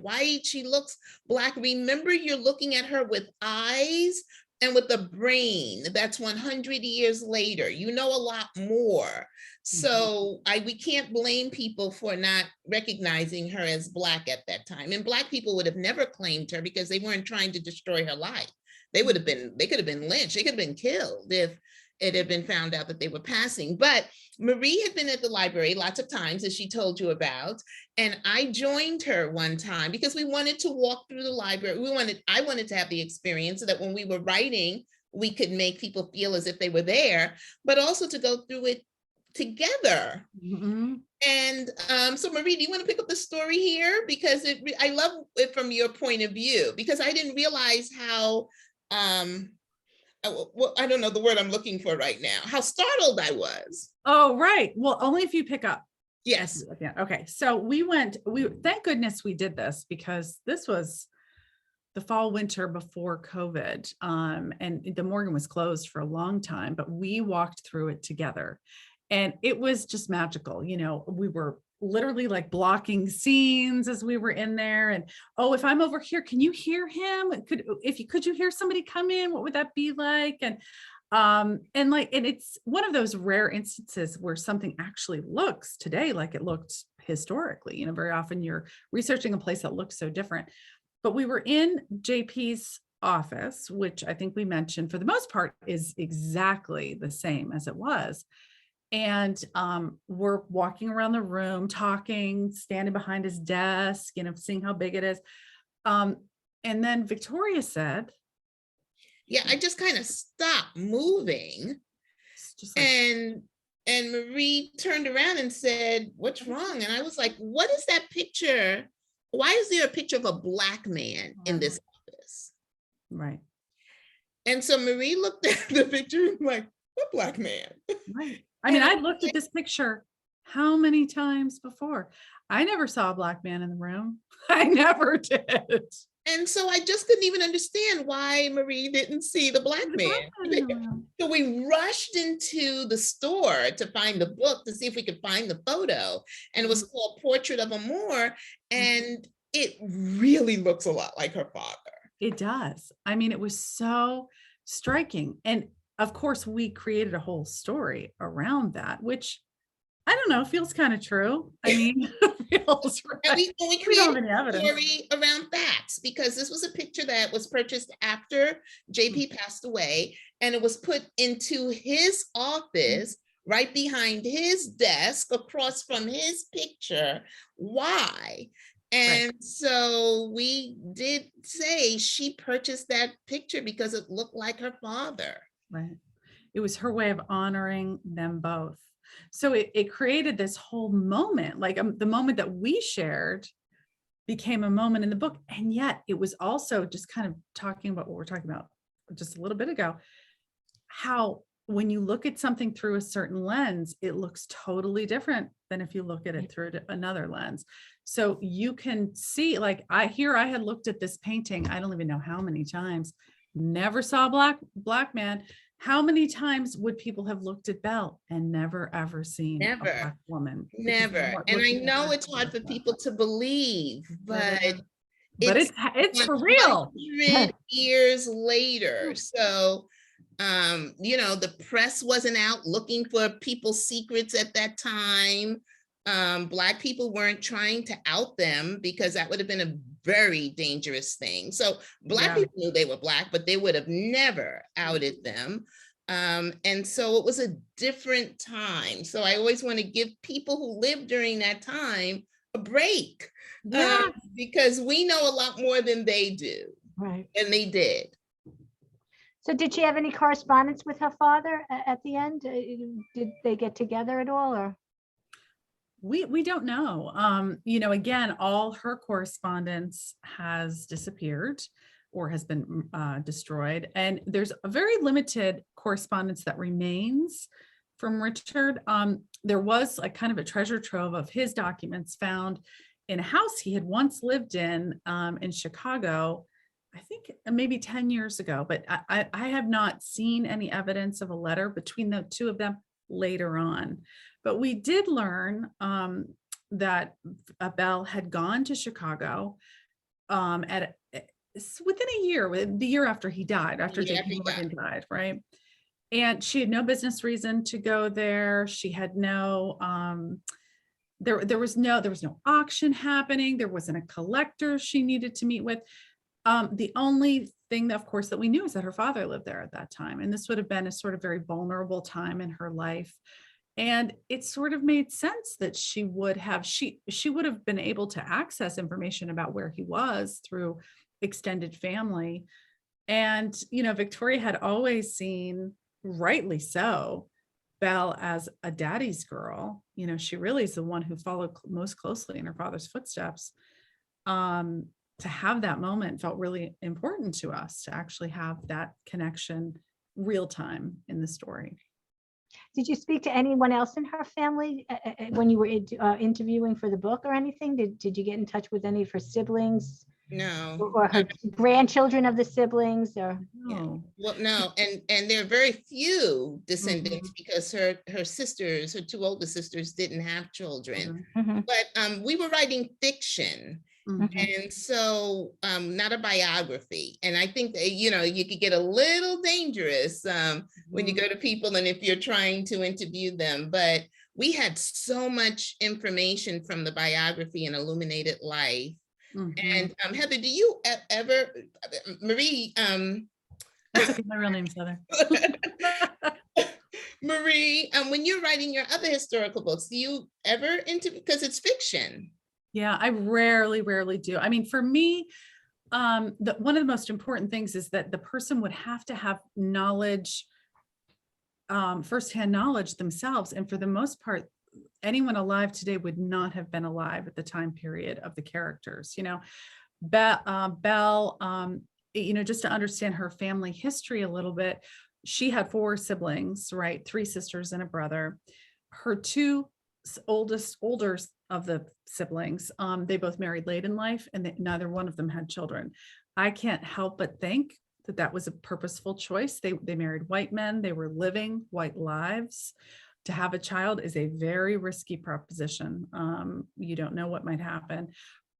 white, she looks Black, remember you're looking at her with eyes and with a brain that's 100 years later. You know a lot more. So we can't blame people for not recognizing her as Black at that time. And Black people would have never claimed her because they weren't trying to destroy her life. They could have been lynched. They could have been killed if it had been found out that they were passing. But Marie had been at the library lots of times, as she told you about. And I joined her one time because we wanted to walk through the library. I wanted to have the experience so that when we were writing, we could make people feel as if they were there, but also to go through it together. And so Marie, do you want to pick up the story here? Because I love it from your point of view, because I didn't realize how, well, I don't know the word I'm looking for right now, how startled I was. Oh, right. Well, only if you pick up. Yes. Yeah. Okay. So thank goodness we did this, because this was the fall, winter before COVID. And the Morgan was closed for a long time, but we walked through it together. And it was just magical. You know, we were literally like blocking scenes as we were in there. And, oh, if I'm over here, can you hear him? Could you hear somebody come in? What would that be like? And it's one of those rare instances where something actually looks today like it looked historically. You know, very often you're researching a place that looks so different. But we were in JP's office, which I think we mentioned for the most part is exactly the same as it was. And we're walking around the room, talking, standing behind his desk, you know, seeing how big it is. And then Victoria said, yeah, I just kind of stopped moving. Just like, and Marie turned around and said, what's wrong? And I was like, what is that picture? Why is there a picture of a Black man in this office? Right. And so Marie looked at the picture and like, what Black man? Right. I mean, I looked at this picture how many times before? I never saw a Black man in the room. I never did. And so I just couldn't even understand why Marie didn't see the Black man. So we rushed into the store to find the book to see if we could find the photo. And it was called Portrait of a Moor. And it really looks a lot like her father. It does. I mean, it was so striking. And of course, we created a whole story around that, which I don't know, feels kind of true. I mean, feels right. And we created a story around facts, because this was a picture that was purchased after JP passed away, and it was put into his office right behind his desk across from his picture. Why? And so we did say she purchased that picture because it looked like her father. Right. It was her way of honoring them both. So it created this whole moment, like the moment that we shared became a moment in the book. And yet it was also just kind of talking about what we're talking about just a little bit ago, how when you look at something through a certain lens, it looks totally different than if you look at it through another lens. So you can see, like I had looked at this painting, I don't even know how many times, never saw a Black man. How many times would people have looked at Belle and never ever seen a Black woman? Never. And I know it's hard for people to believe, but it's for real. 100 years later. So you know, the press wasn't out looking for people's secrets at that time. Black people weren't trying to out them because that would have been a very dangerous thing. So Black people knew they were Black, but they would have never outed them. And so it was a different time. So I always want to give people who lived during that time a break, because we know a lot more than they do. Right. And they did. So did she have any correspondence with her father at the end? Did they get together at all, or? We don't know. You know, again, all her correspondence has disappeared or has been destroyed. And there's a very limited correspondence that remains from Richard. There was like kind of a treasure trove of his documents found in a house he had once lived in Chicago, I think maybe 10 years ago, but I have not seen any evidence of a letter between the two of them later on. But we did learn that Belle had gone to Chicago within a year, the year after he died, after J.P. Morgan died, right? And she had no business reason to go there. She had no, there was no auction happening. There wasn't a collector she needed to meet with. The only thing, of course, that we knew is that her father lived there at that time. And this would have been a sort of very vulnerable time in her life. And it sort of made sense that she would have been able to access information about where he was through extended family. And, you know, Victoria had always seen, rightly so, Belle as a daddy's girl. You know, she really is the one who followed most closely in her father's footsteps. To have that moment felt really important to us, to actually have that connection real time in the story. Did you speak to anyone else in her family when you were interviewing for the book or anything? Did you get in touch with any of her siblings? No. Or her grandchildren of the siblings, or? No. Well, no, and there are very few descendants because her sisters, her two older sisters, didn't have children. But we were writing fiction. And so not a biography. And I think that, you know, you could get a little dangerous when you go to people and if you're trying to interview them. But we had so much information from the biography and Illuminated Life. And Heather, do you ever, Marie? That's okay, my real name's Heather. Marie, when you're writing your other historical books, do you ever interview, because it's fiction? Yeah, I rarely do. I mean, for me, one of the most important things is that the person would have to have knowledge, firsthand knowledge themselves. And for the most part, anyone alive today would not have been alive at the time period of the characters. You know, Belle, you know, just to understand her family history a little bit, she had 4 siblings, right? 3 sisters and a brother. Her 2 older of the siblings, they both married late in life, and neither one of them had children. I can't help but think that that was a purposeful choice. They married white men. They were living white lives. To have a child is a very risky proposition. You don't know what might happen.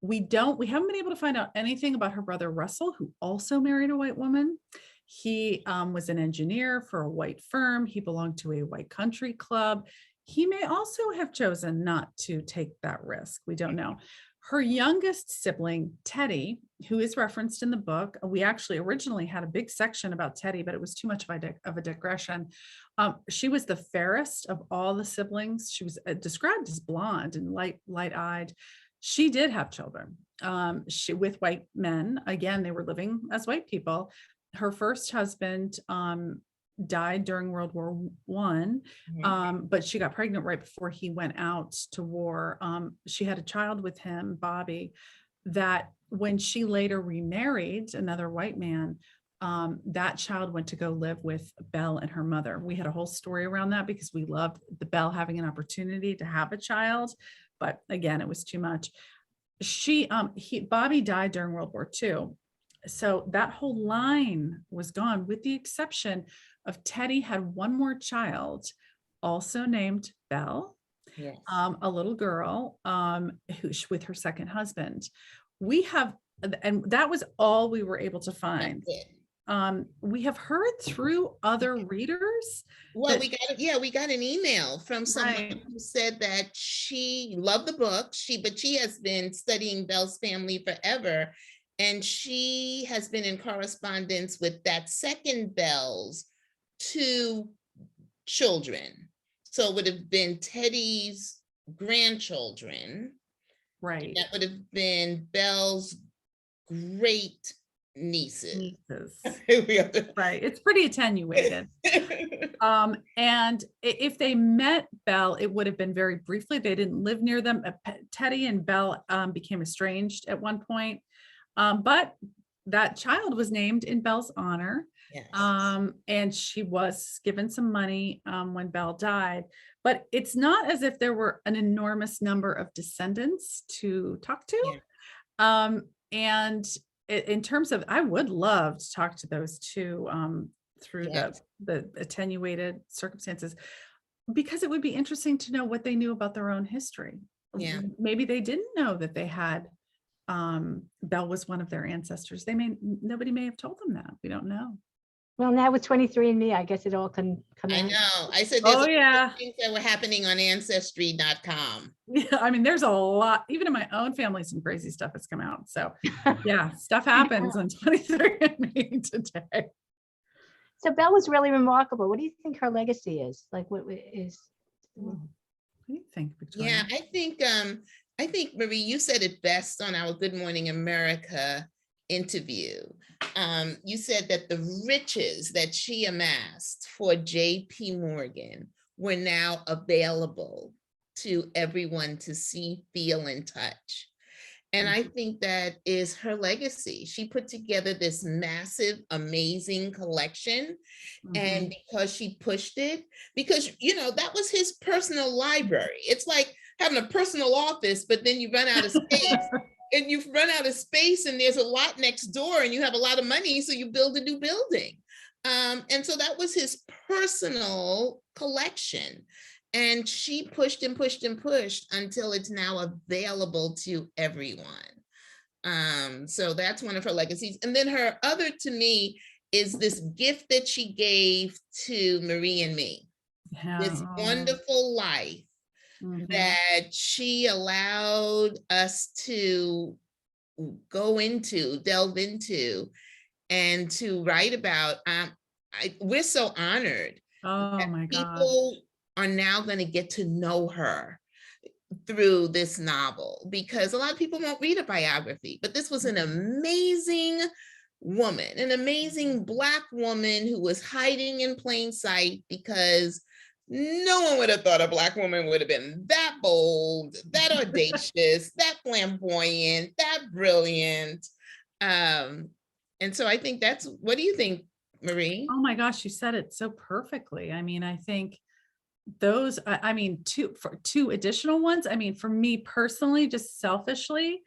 We haven't been able to find out anything about her brother Russell, who also married a white woman. He was an engineer for a white firm. He belonged to a white country club. He may also have chosen not to take that risk. We don't know. Her youngest sibling, Teddy, who is referenced in the book, we actually originally had a big section about Teddy, but it was too much of a digression. She was the fairest of all the siblings. She was described as blonde and light-eyed. She did have children with white men. Again, they were living as white people. Her first husband died during World War I, but she got pregnant right before he went out to war. She had a child with him, Bobby, that when she later remarried another white man, that child went to go live with Belle and her mother. We had a whole story around that because we loved the Belle having an opportunity to have a child, but again, it was too much. Bobby died during World War II. So that whole line was gone, with the exception of Teddy had one more child, also named Belle, a little girl with her second husband. And that was all we were able to find. we have heard through other readers. Well, that- we got an email from someone Right. who said that she loved the book. But she has been studying Belle's family forever. And she has been in correspondence with that second Belle's 2 children. So it would have been Teddy's grandchildren. Right. That would have been Belle's great nieces. Nieces. Right. Right. It's pretty attenuated. And if they met Belle, it would have been very briefly. They didn't live near them. Teddy and Belle became estranged at one point. But that child was named in Belle's honor. Yes. And she was given some money when Belle died. But it's not as if there were an enormous number of descendants to talk to. Yeah. And in terms of, I would love to talk to those 2 through Yes. the attenuated circumstances, because it would be interesting to know what they knew about their own history. Yeah. Maybe they didn't know that they had Belle was one of their ancestors. Nobody may have told them that. We don't know. Well, now with 23andMe, I guess it all can come I out. know. I said Oh there's yeah. things that were happening on ancestry.com. Yeah, I mean, there's a lot, even in my own family, some crazy stuff has come out. So yeah, stuff happens on 23andMe today. So Belle was really remarkable. What do you think her legacy is? Like, what is? What do you think, Victoria? Yeah, I think Marie, you said it best on our Good Morning America interview. You said that the riches that she amassed for J.P. Morgan were now available to everyone to see, feel, and touch. And I think that is her legacy. She put together this massive, amazing collection. And because she pushed it, because, that was his personal library. It's like having a personal office, but then you run out of space. And you've run out of space and there's a lot next door and you have a lot of money, so you build a new building. And so that was his personal collection. And she pushed and pushed and pushed until it's now available to everyone. So that's one of her legacies. And then her other, to me, is this gift that she gave to Marie and me. This wonderful life that she allowed us to delve into, and to write about. We're so honored. Oh my God. People are now going to get to know her through this novel, because a lot of people won't read a biography, but this was an amazing woman, an amazing Black woman who was hiding in plain sight, because no one would have thought a Black woman would have been that bold, that audacious, that flamboyant, that brilliant. And so I think what do you think, Marie? Oh my gosh, you said it so perfectly. I mean, I think two additional ones. I mean, for me personally, just selfishly,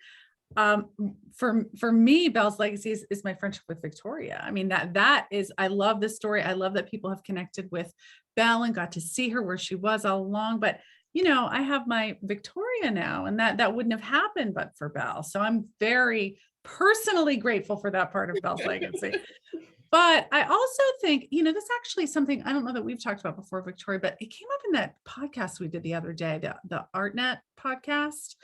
for me, Belle's legacy is my friendship with Victoria. I mean, that is, I love this story. I love that people have connected with Belle and got to see her where she was all along. But, I have my Victoria now, and that wouldn't have happened but for Belle. So I'm very personally grateful for that part of Belle's legacy. But I also think, this is actually something I don't know that we've talked about before, Victoria, but it came up in that podcast we did the other day, the ArtNet podcast.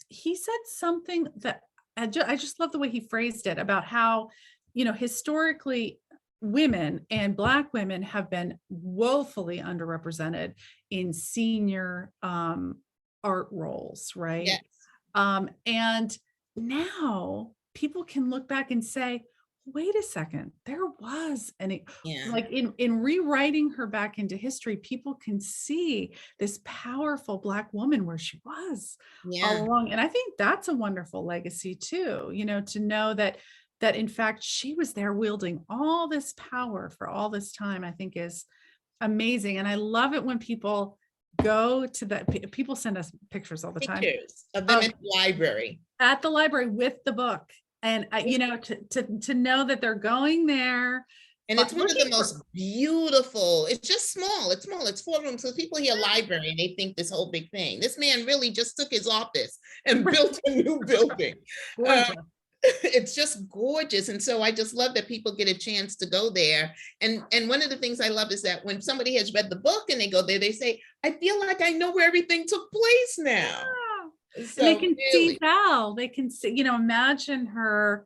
He said something that I just love the way he phrased it, about how, historically women and Black women have been woefully underrepresented in senior art roles, right? Yes. And now people can look back and say, wait a second, there was, and like in rewriting her back into history, people can see this powerful Black woman where she was all along. And I think that's a wonderful legacy too, to know that in fact she was there wielding all this power for all this time, I think is amazing. And I love it when people go to people send us pictures all the time of them at the library with the book. And to know that they're going there, and it's one of the most beautiful. It's just small. It's 4 rooms. So people hear library and they think this whole big thing. This man really just took his office and built a new building. it's just gorgeous. And so I just love that people get a chance to go there. And one of the things I love is that when somebody has read the book and they go there, they say, I feel like I know where everything took place now. Yeah. So And they can really, see Belle. They can see, imagine her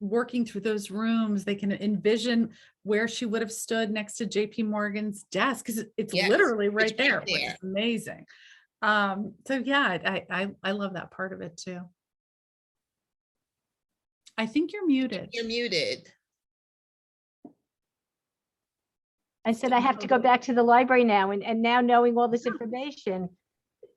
working through those rooms. They can envision where she would have stood next to JP Morgan's desk, because it's yes, literally right it's there, right which there. is amazing. So yeah, I love that part of it too. I think you're muted. You're muted. I said, I have to go back to the library now, and now knowing all this information,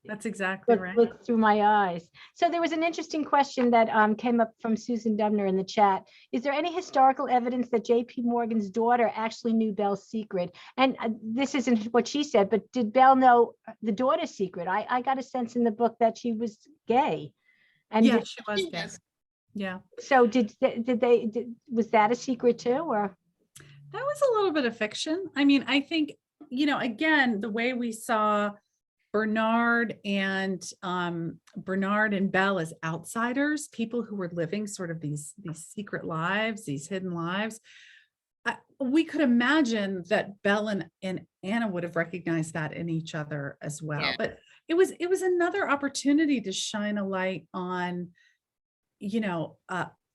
That's exactly right. look through my eyes. So there was an interesting question that came up from Susan Dubner in the chat. Is there any historical evidence that JP Morgan's daughter actually knew Belle's secret? And this isn't what she said, but did Belle know the daughter's secret? I got a sense in the book that she was gay. And Yeah, she was gay. Yes. Yeah. so was that a secret too, or? That was a little bit of fiction. I mean, I think, again, the way we saw Bernard and Belle as outsiders, people who were living sort of these secret lives, these hidden lives. We could imagine that Belle and Anna would have recognized that in each other as well. Yeah. But it was another opportunity to shine a light on,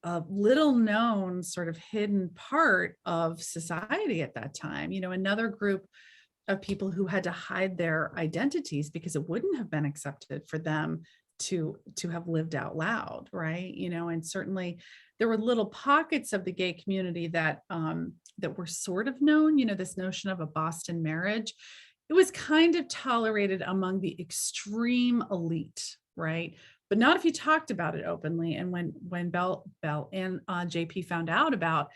a little known sort of hidden part of society at that time, another group of people who had to hide their identities because it wouldn't have been accepted for them to have lived out loud, right? And certainly there were little pockets of the gay community that were sort of known, this notion of a Boston marriage. It was kind of tolerated among the extreme elite, right? But not if you talked about it openly. And when Belle and JP found out about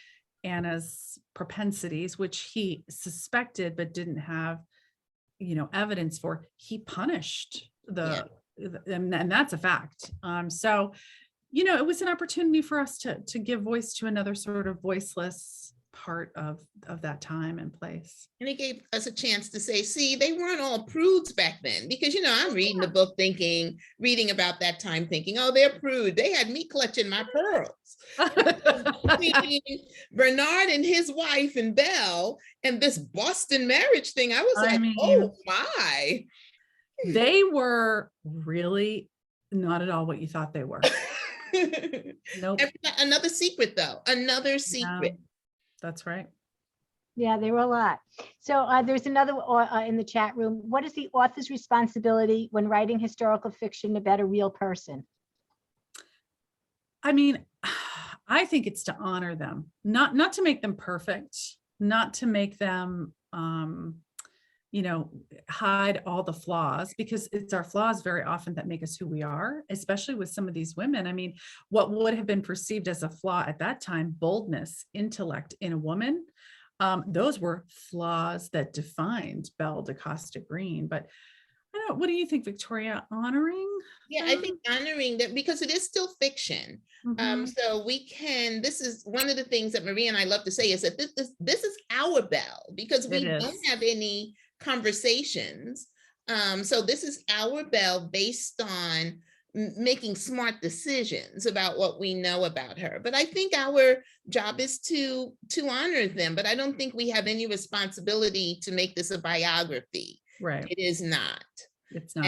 Anna's propensities, which he suspected but didn't have, evidence for, he punished and that's a fact. So, it was an opportunity for us to give voice to another sort of voiceless part of that time and place. And it gave us a chance to say, see, they weren't all prudes back then, because, I'm reading the book reading about that time thinking, oh, they're prude. They had me clutching my pearls. Between Bernard and his wife and Belle and this Boston marriage thing, I was oh my. They were really not at all what you thought they were. Nope. Another secret though, another secret. No, that's right. Yeah, there were a lot. So there's another in the chat room. What is the author's responsibility when writing historical fiction about a real person? I mean, I think it's to honor them, not to make them perfect, not to make them, hide all the flaws, because it's our flaws very often that make us who we are, especially with some of these women. I mean, what would have been perceived as a flaw at that time, boldness, intellect in a woman, those were flaws that defined Belle da Costa Greene. But I don't know, what do you think, Victoria? Honoring? Yeah, I think honoring that, because it is still fiction. So this is one of the things that Maria and I love to say, is that this is our Belle, because we don't have any conversations. So this is our Belle based on making smart decisions about what we know about her. But I think our job is to honor them, but I don't think we have any responsibility to make this a biography. Right. It is not. It's not.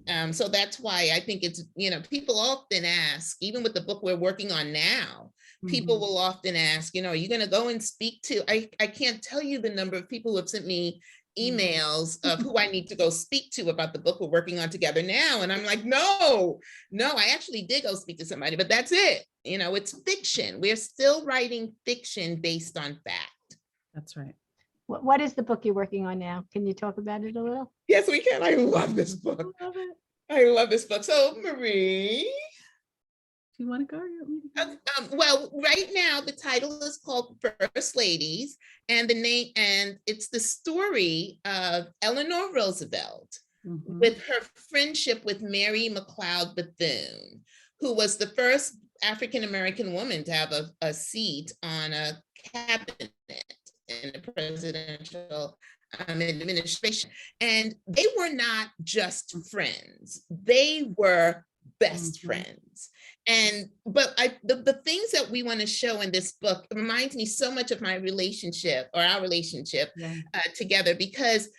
And so that's why I think it's, people often ask, even with the book we're working on now, people will often ask, are you going to go and speak to, I can't tell you the number of people who have sent me emails of who I need to go speak to about the book we're working on together now. And I'm like, no, I actually did go speak to somebody, but that's it. It's fiction. We're still writing fiction based on fact. That's right. What is the book you're working on now? Can you talk about it a little? Yes, we can. I love this book. I love this book. So, Marie, do you want to go? Well, right now the title is called First Ladies, and it's the story of Eleanor Roosevelt with her friendship with Mary McLeod Bethune, who was the first African-American woman to have a seat on a cabinet in a presidential administration. And they were not just friends, they were best friends. But the things that we want to show in this book reminds me so much of my relationship, or our relationship together, because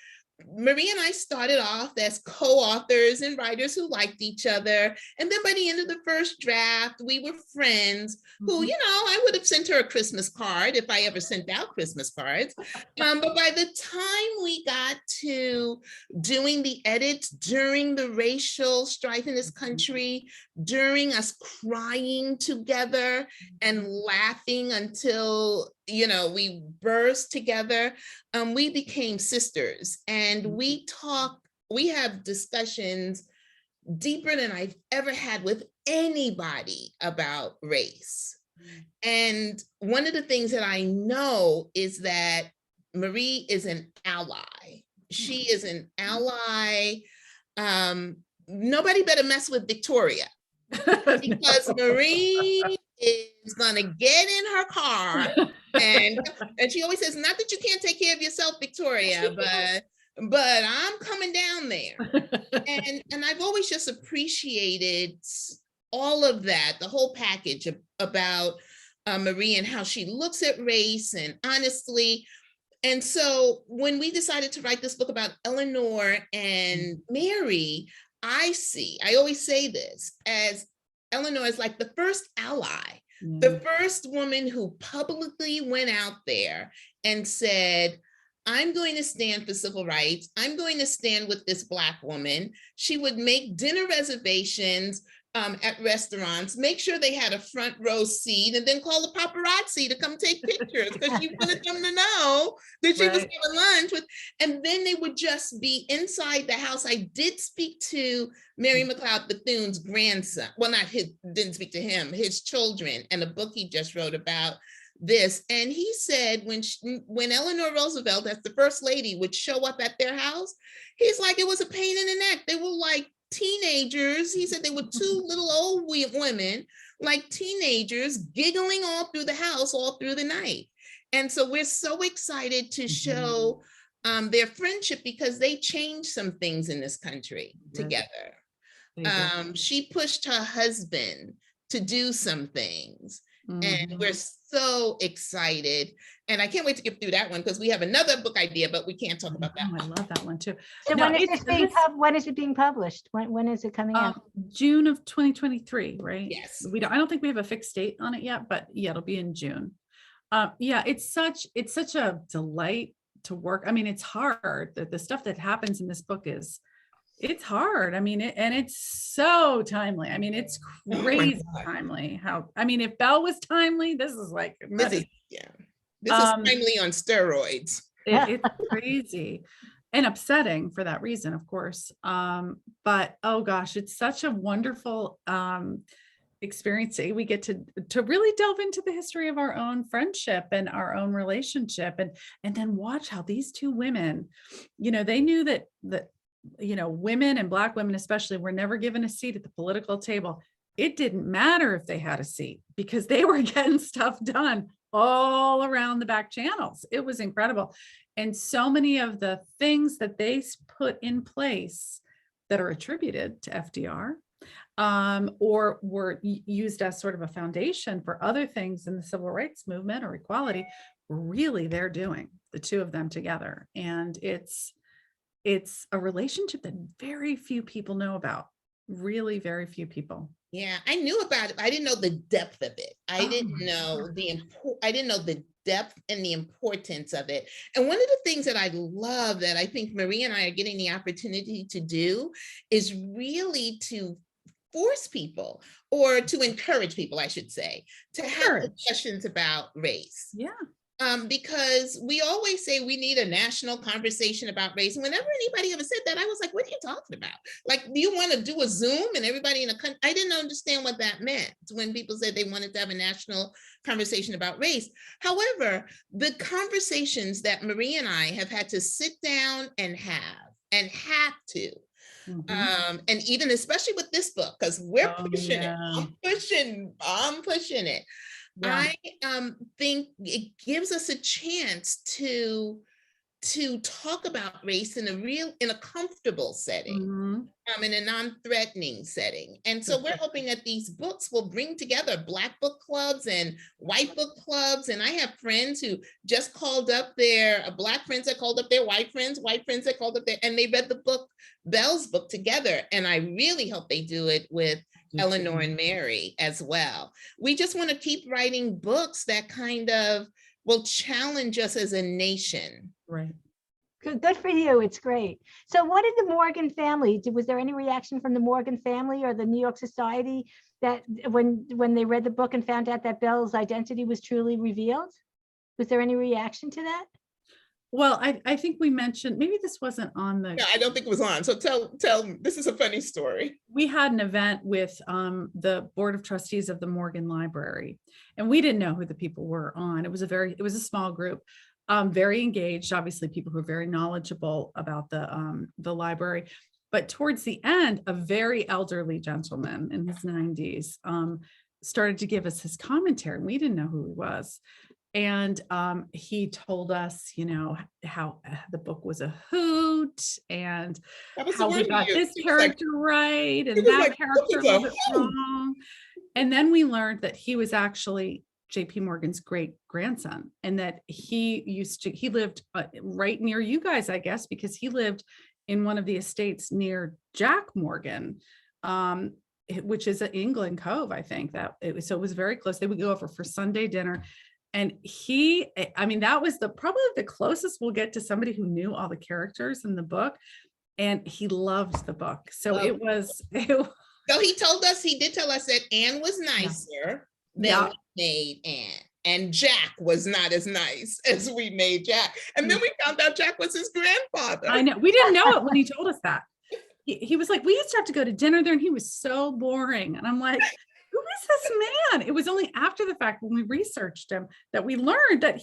Marie and I started off as co-authors and writers who liked each other. And then by the end of the first draft, we were friends who, you know, I would have sent her a Christmas card if I ever sent out Christmas cards. But by the time we got to doing the edits during the racial strife in this country, during us crying together and laughing until, you know, we burst together, we became sisters, and we have discussions deeper than I've ever had with anybody about race. And one of the things that I know is that Marie is an ally. She is an ally. Nobody better mess with Victoria, because Marie is gonna get in her car and she always says, not that you can't take care of yourself, Victoria, but I'm coming down there. And I've always just appreciated all of that, the whole package about Marie and how she looks at race, and honestly. And so when we decided to write this book about Eleanor and Mary, I always say this, as Eleanor is like the first ally, the first woman who publicly went out there and said, I'm going to stand for civil rights. I'm going to stand with this Black woman. She would make dinner reservations at restaurants, make sure they had a front row seat, and then call the paparazzi to come take pictures, because she wanted them to know that she was having lunch with, and then they would just be inside the house. I did speak to Mary McLeod Bethune's grandson. Well, didn't speak to him, his children, and a book he just wrote about this. And he said when Eleanor Roosevelt, as the first lady, would show up at their house, he's like, it was a pain in the neck. They were like teenagers. He said they were two little old women, like teenagers, giggling all through the house all through the night. And so we're so excited to show their friendship, because they changed some things in this country together. She pushed her husband to do some things, and we're so excited. And I can't wait to get through that one, because we have another book idea, but we can't talk about that. I love that one too. So when is it being published? When is it coming out? June of 2023, right? Yes. I don't think we have a fixed date on it yet, but yeah, it'll be in June. Yeah, it's such a delight to work. I mean, it's hard. The stuff that happens in this book it's hard. I mean, and it's so timely. I mean, it's crazy timely. If Belle was timely, this is like this is timely on steroids. It's crazy and upsetting for that reason, of course. But oh gosh, it's such a wonderful experience. We get to really delve into the history of our own friendship and our own relationship, and then watch how these two women, they knew that women, and Black women especially, were never given a seat at the political table. It didn't matter if they had a seat, because they were getting stuff done all around the back channels. It was incredible. And so many of the things that they put in place that are attributed to FDR, or were used as sort of a foundation for other things in the civil rights movement or equality, really they're doing, the two of them together. And it's a relationship that very few people know about, really very few people. Yeah, I knew about it. I didn't know the depth of it. I didn't know the depth and the importance of it. And one of the things that I love, that I think Marie and I are getting the opportunity to do, is really to force people, or to encourage people, I should say, to have discussions about race. Yeah. Because we always say we need a national conversation about race. And whenever anybody ever said that, I was like, what are you talking about? Like, do you want to do a Zoom and everybody in a country? I didn't understand what that meant when people said they wanted to have a national conversation about race. However, the conversations that Marie and I have had to sit down and have to, and even especially with this book, because we're pushing it, I'm pushing it. Yeah. I think it gives us a chance to to talk about race in a comfortable setting, Mhm. in a non-threatening setting. And so we're hoping that these books will bring together Black book clubs and white book clubs. And I have friends who just called up their Black friends that called up their white friends that called up their, and they read the book, Belle's book, together. And I really hope they do it with Eleanor and Mary as well. We just want to keep writing books that kind of will challenge us as a nation. Right. Good for you. It's great. So what did the Morgan family, was there any reaction from the Morgan family or the New York Society that when they read the book and found out that Belle's identity was truly revealed? Was there any reaction to that? Well, I think we mentioned, maybe this wasn't on the. No, I don't think it was on. So tell, this is a funny story. We had an event with the Board of Trustees of the Morgan Library, and we didn't know who the people were on. It was a small group, very engaged, obviously people who are very knowledgeable about the library. But towards the end, a very elderly gentleman in his 90s started to give us his commentary, and we didn't know who he was. And he told us, how the book was a hoot and how we got this character right and that character a little bit wrong. And then we learned that he was actually J.P. Morgan's great grandson, and that he lived right near you guys, I guess, because he lived in one of the estates near Jack Morgan, which is in Glen Cove, I think. So it was very close. They would go over for Sunday dinner. And that was probably the closest we'll get to somebody who knew all the characters in the book, and he loved the book. So So he did tell us that Anne was nicer than we made Anne, and Jack was not as nice as we made Jack. And then we found out Jack was his grandfather. I know, we didn't know it when he told us that. He was like, we used to have to go to dinner there, and he was so boring. And I'm like, who is this man? It was only after the fact, when we researched him, that we learned that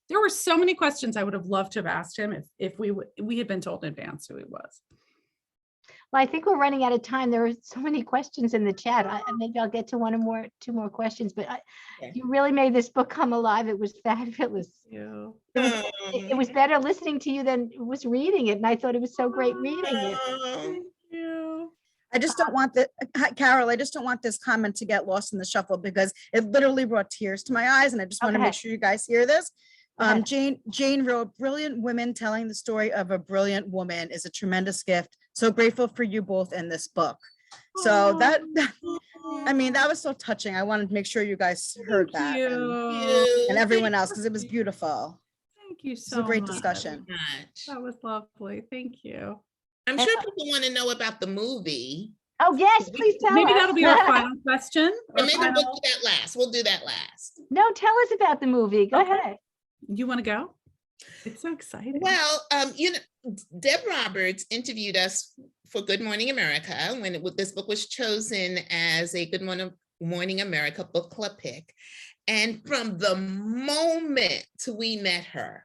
there were so many questions I would have loved to have asked him if we had been told in advance who he was. Well, I think we're running out of time. There are so many questions in the chat. Maybe I'll get to two more questions, but you really made this book come alive. It was fabulous. Yeah. It was better listening to you than it was reading it. And I thought it was so great reading it. Thank you. I just don't want Carol, I just don't want this comment to get lost in the shuffle, because it literally brought tears to my eyes, and I just want to make sure you guys hear this. Jane wrote, "Brilliant women telling the story of a brilliant woman is a tremendous gift. So grateful for you both in this book." So that was so touching. I wanted to make sure you guys heard that, and everyone else, because it was beautiful. Thank you so much. It was a great discussion. That was lovely. Thank you. I'm sure people want to know about the movie. Oh, yes, please tell Maybe us. that'll be our final question. Or maybe we'll do that last. We'll do that last. No, tell us about the movie. Go ahead. You want to go? It's so exciting. Well, Deb Roberts interviewed us for Good Morning America when this book was chosen as a Good Morning America book club pick. And from the moment we met her,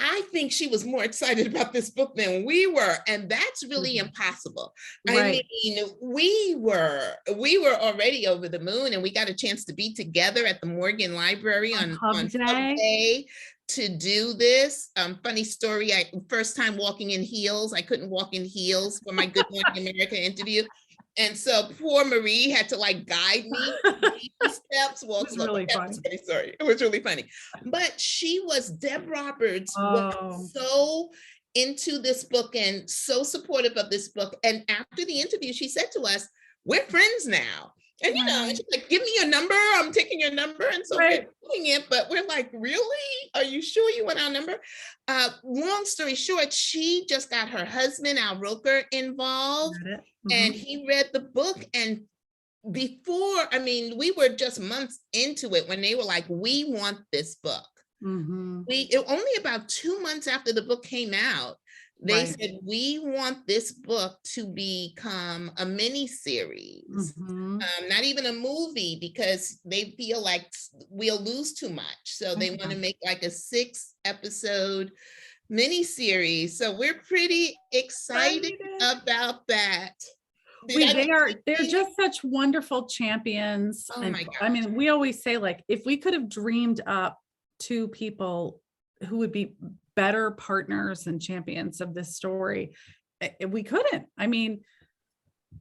I think she was more excited about this book than we were, and that's really impossible. Right. I mean, we were already over the moon, and we got a chance to be together at the Morgan Library on Hub Day to do this. Funny story, first time walking in heels. I couldn't walk in heels for my Good Morning America interview. And so poor Marie had to guide me steps. Well, it was really funny. Sorry, it was really funny. But Deb Roberts was so into this book and so supportive of this book. And after the interview, she said to us, "We're friends now." And and she's like, "Give me your number. I'm taking your number." And so we're doing it, but we're like, "Really? Are you sure you want our number?" Long story short, she just got her husband, Al Roker, involved. And he read the book, and we were just months into it when they were like, "We want this book." Only about 2 months after the book came out, they said, "We want this book to become a mini series, not even a movie, because they feel like we'll lose too much. So they want to make a 6-episode mini series." So we're pretty excited about that. They're just such wonderful champions. Oh my God. I mean, we always say, if we could have dreamed up 2 people who would be better partners and champions of this story. We couldn't. I mean,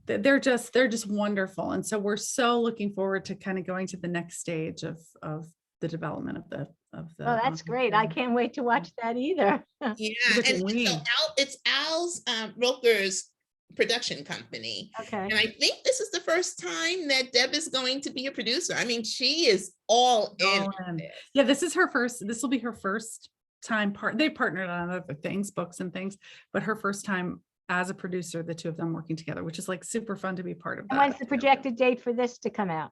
they're just wonderful. And so we're so looking forward to kind of going to the next stage of the development of the Oh, that's great. I can't wait to watch that either. Yeah, Look at and we. so it's Al's Roker's production company. Okay. And I think this is the first time that Deb is going to be a producer. I mean, she is all in. on this. Yeah, this will be her first time they partnered on other things, books and things, but her first time as a producer, the two of them working together, which is like super fun to be part of that. And when's the projected date for this to come out?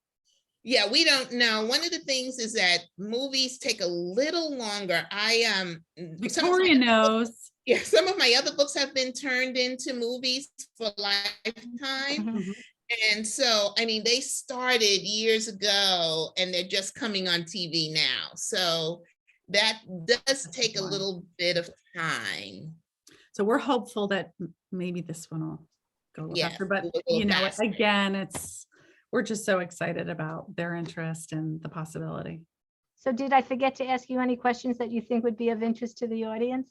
Yeah, we don't know. One of the things is that movies take a little longer. Victoria knows. Yeah, some of my other books have been turned into movies for Lifetime. Mhm. And so, I mean, they started years ago and they're just coming on TV now. So that does take a little bit of time. So we're hopeful that maybe this one will go a little Yeah, faster, but a little you know, faster. again, we're just so excited about their interest and the possibility. So did I forget to ask you any questions that you think would be of interest to the audience?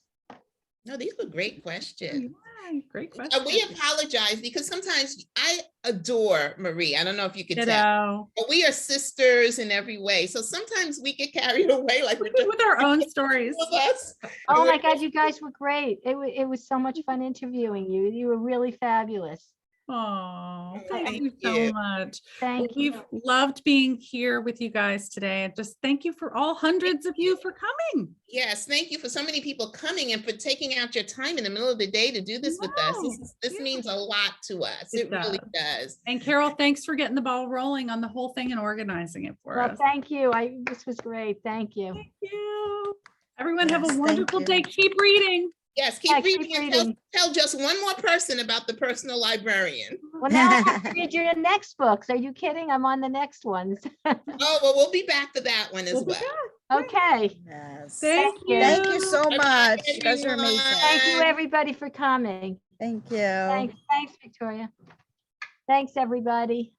No, these were great questions. Yeah, great question. We apologize because sometimes I adore Marie. I don't know if you could tell, Ditto. but we are sisters in every way. So sometimes we get carried away like we're just With our own stories. with us. Oh my God, you guys were great. It was so much fun interviewing you. You were really fabulous. Oh, thank Thank you so you. much. Thank you. We've loved being here with you guys today. And just thank you for all hundreds of you for coming. Yes, thank you for so many people coming and for taking out your time in the middle of the day to do this with us. This Yeah. means a lot to us. It It really does. And Carol, thanks for getting the ball rolling on the whole thing and organizing it for Well, us. thank you. This was great. Thank you. Thank you. Everyone have Yes, a thank wonderful you. day. Keep reading. Yes, Yeah, keep keep reading and reading. tell just one more person about the personal librarian. Well, now I have to read your next books. Are you kidding? I'm on the next ones. Oh, well, we'll be back for that one as We'll be well. Okay. Yes. Thank you. Thank you so Bye-bye, much. You guys are everyone. amazing. Thank you, everybody, for coming. Thank you. Thanks, Victoria. Thanks, everybody.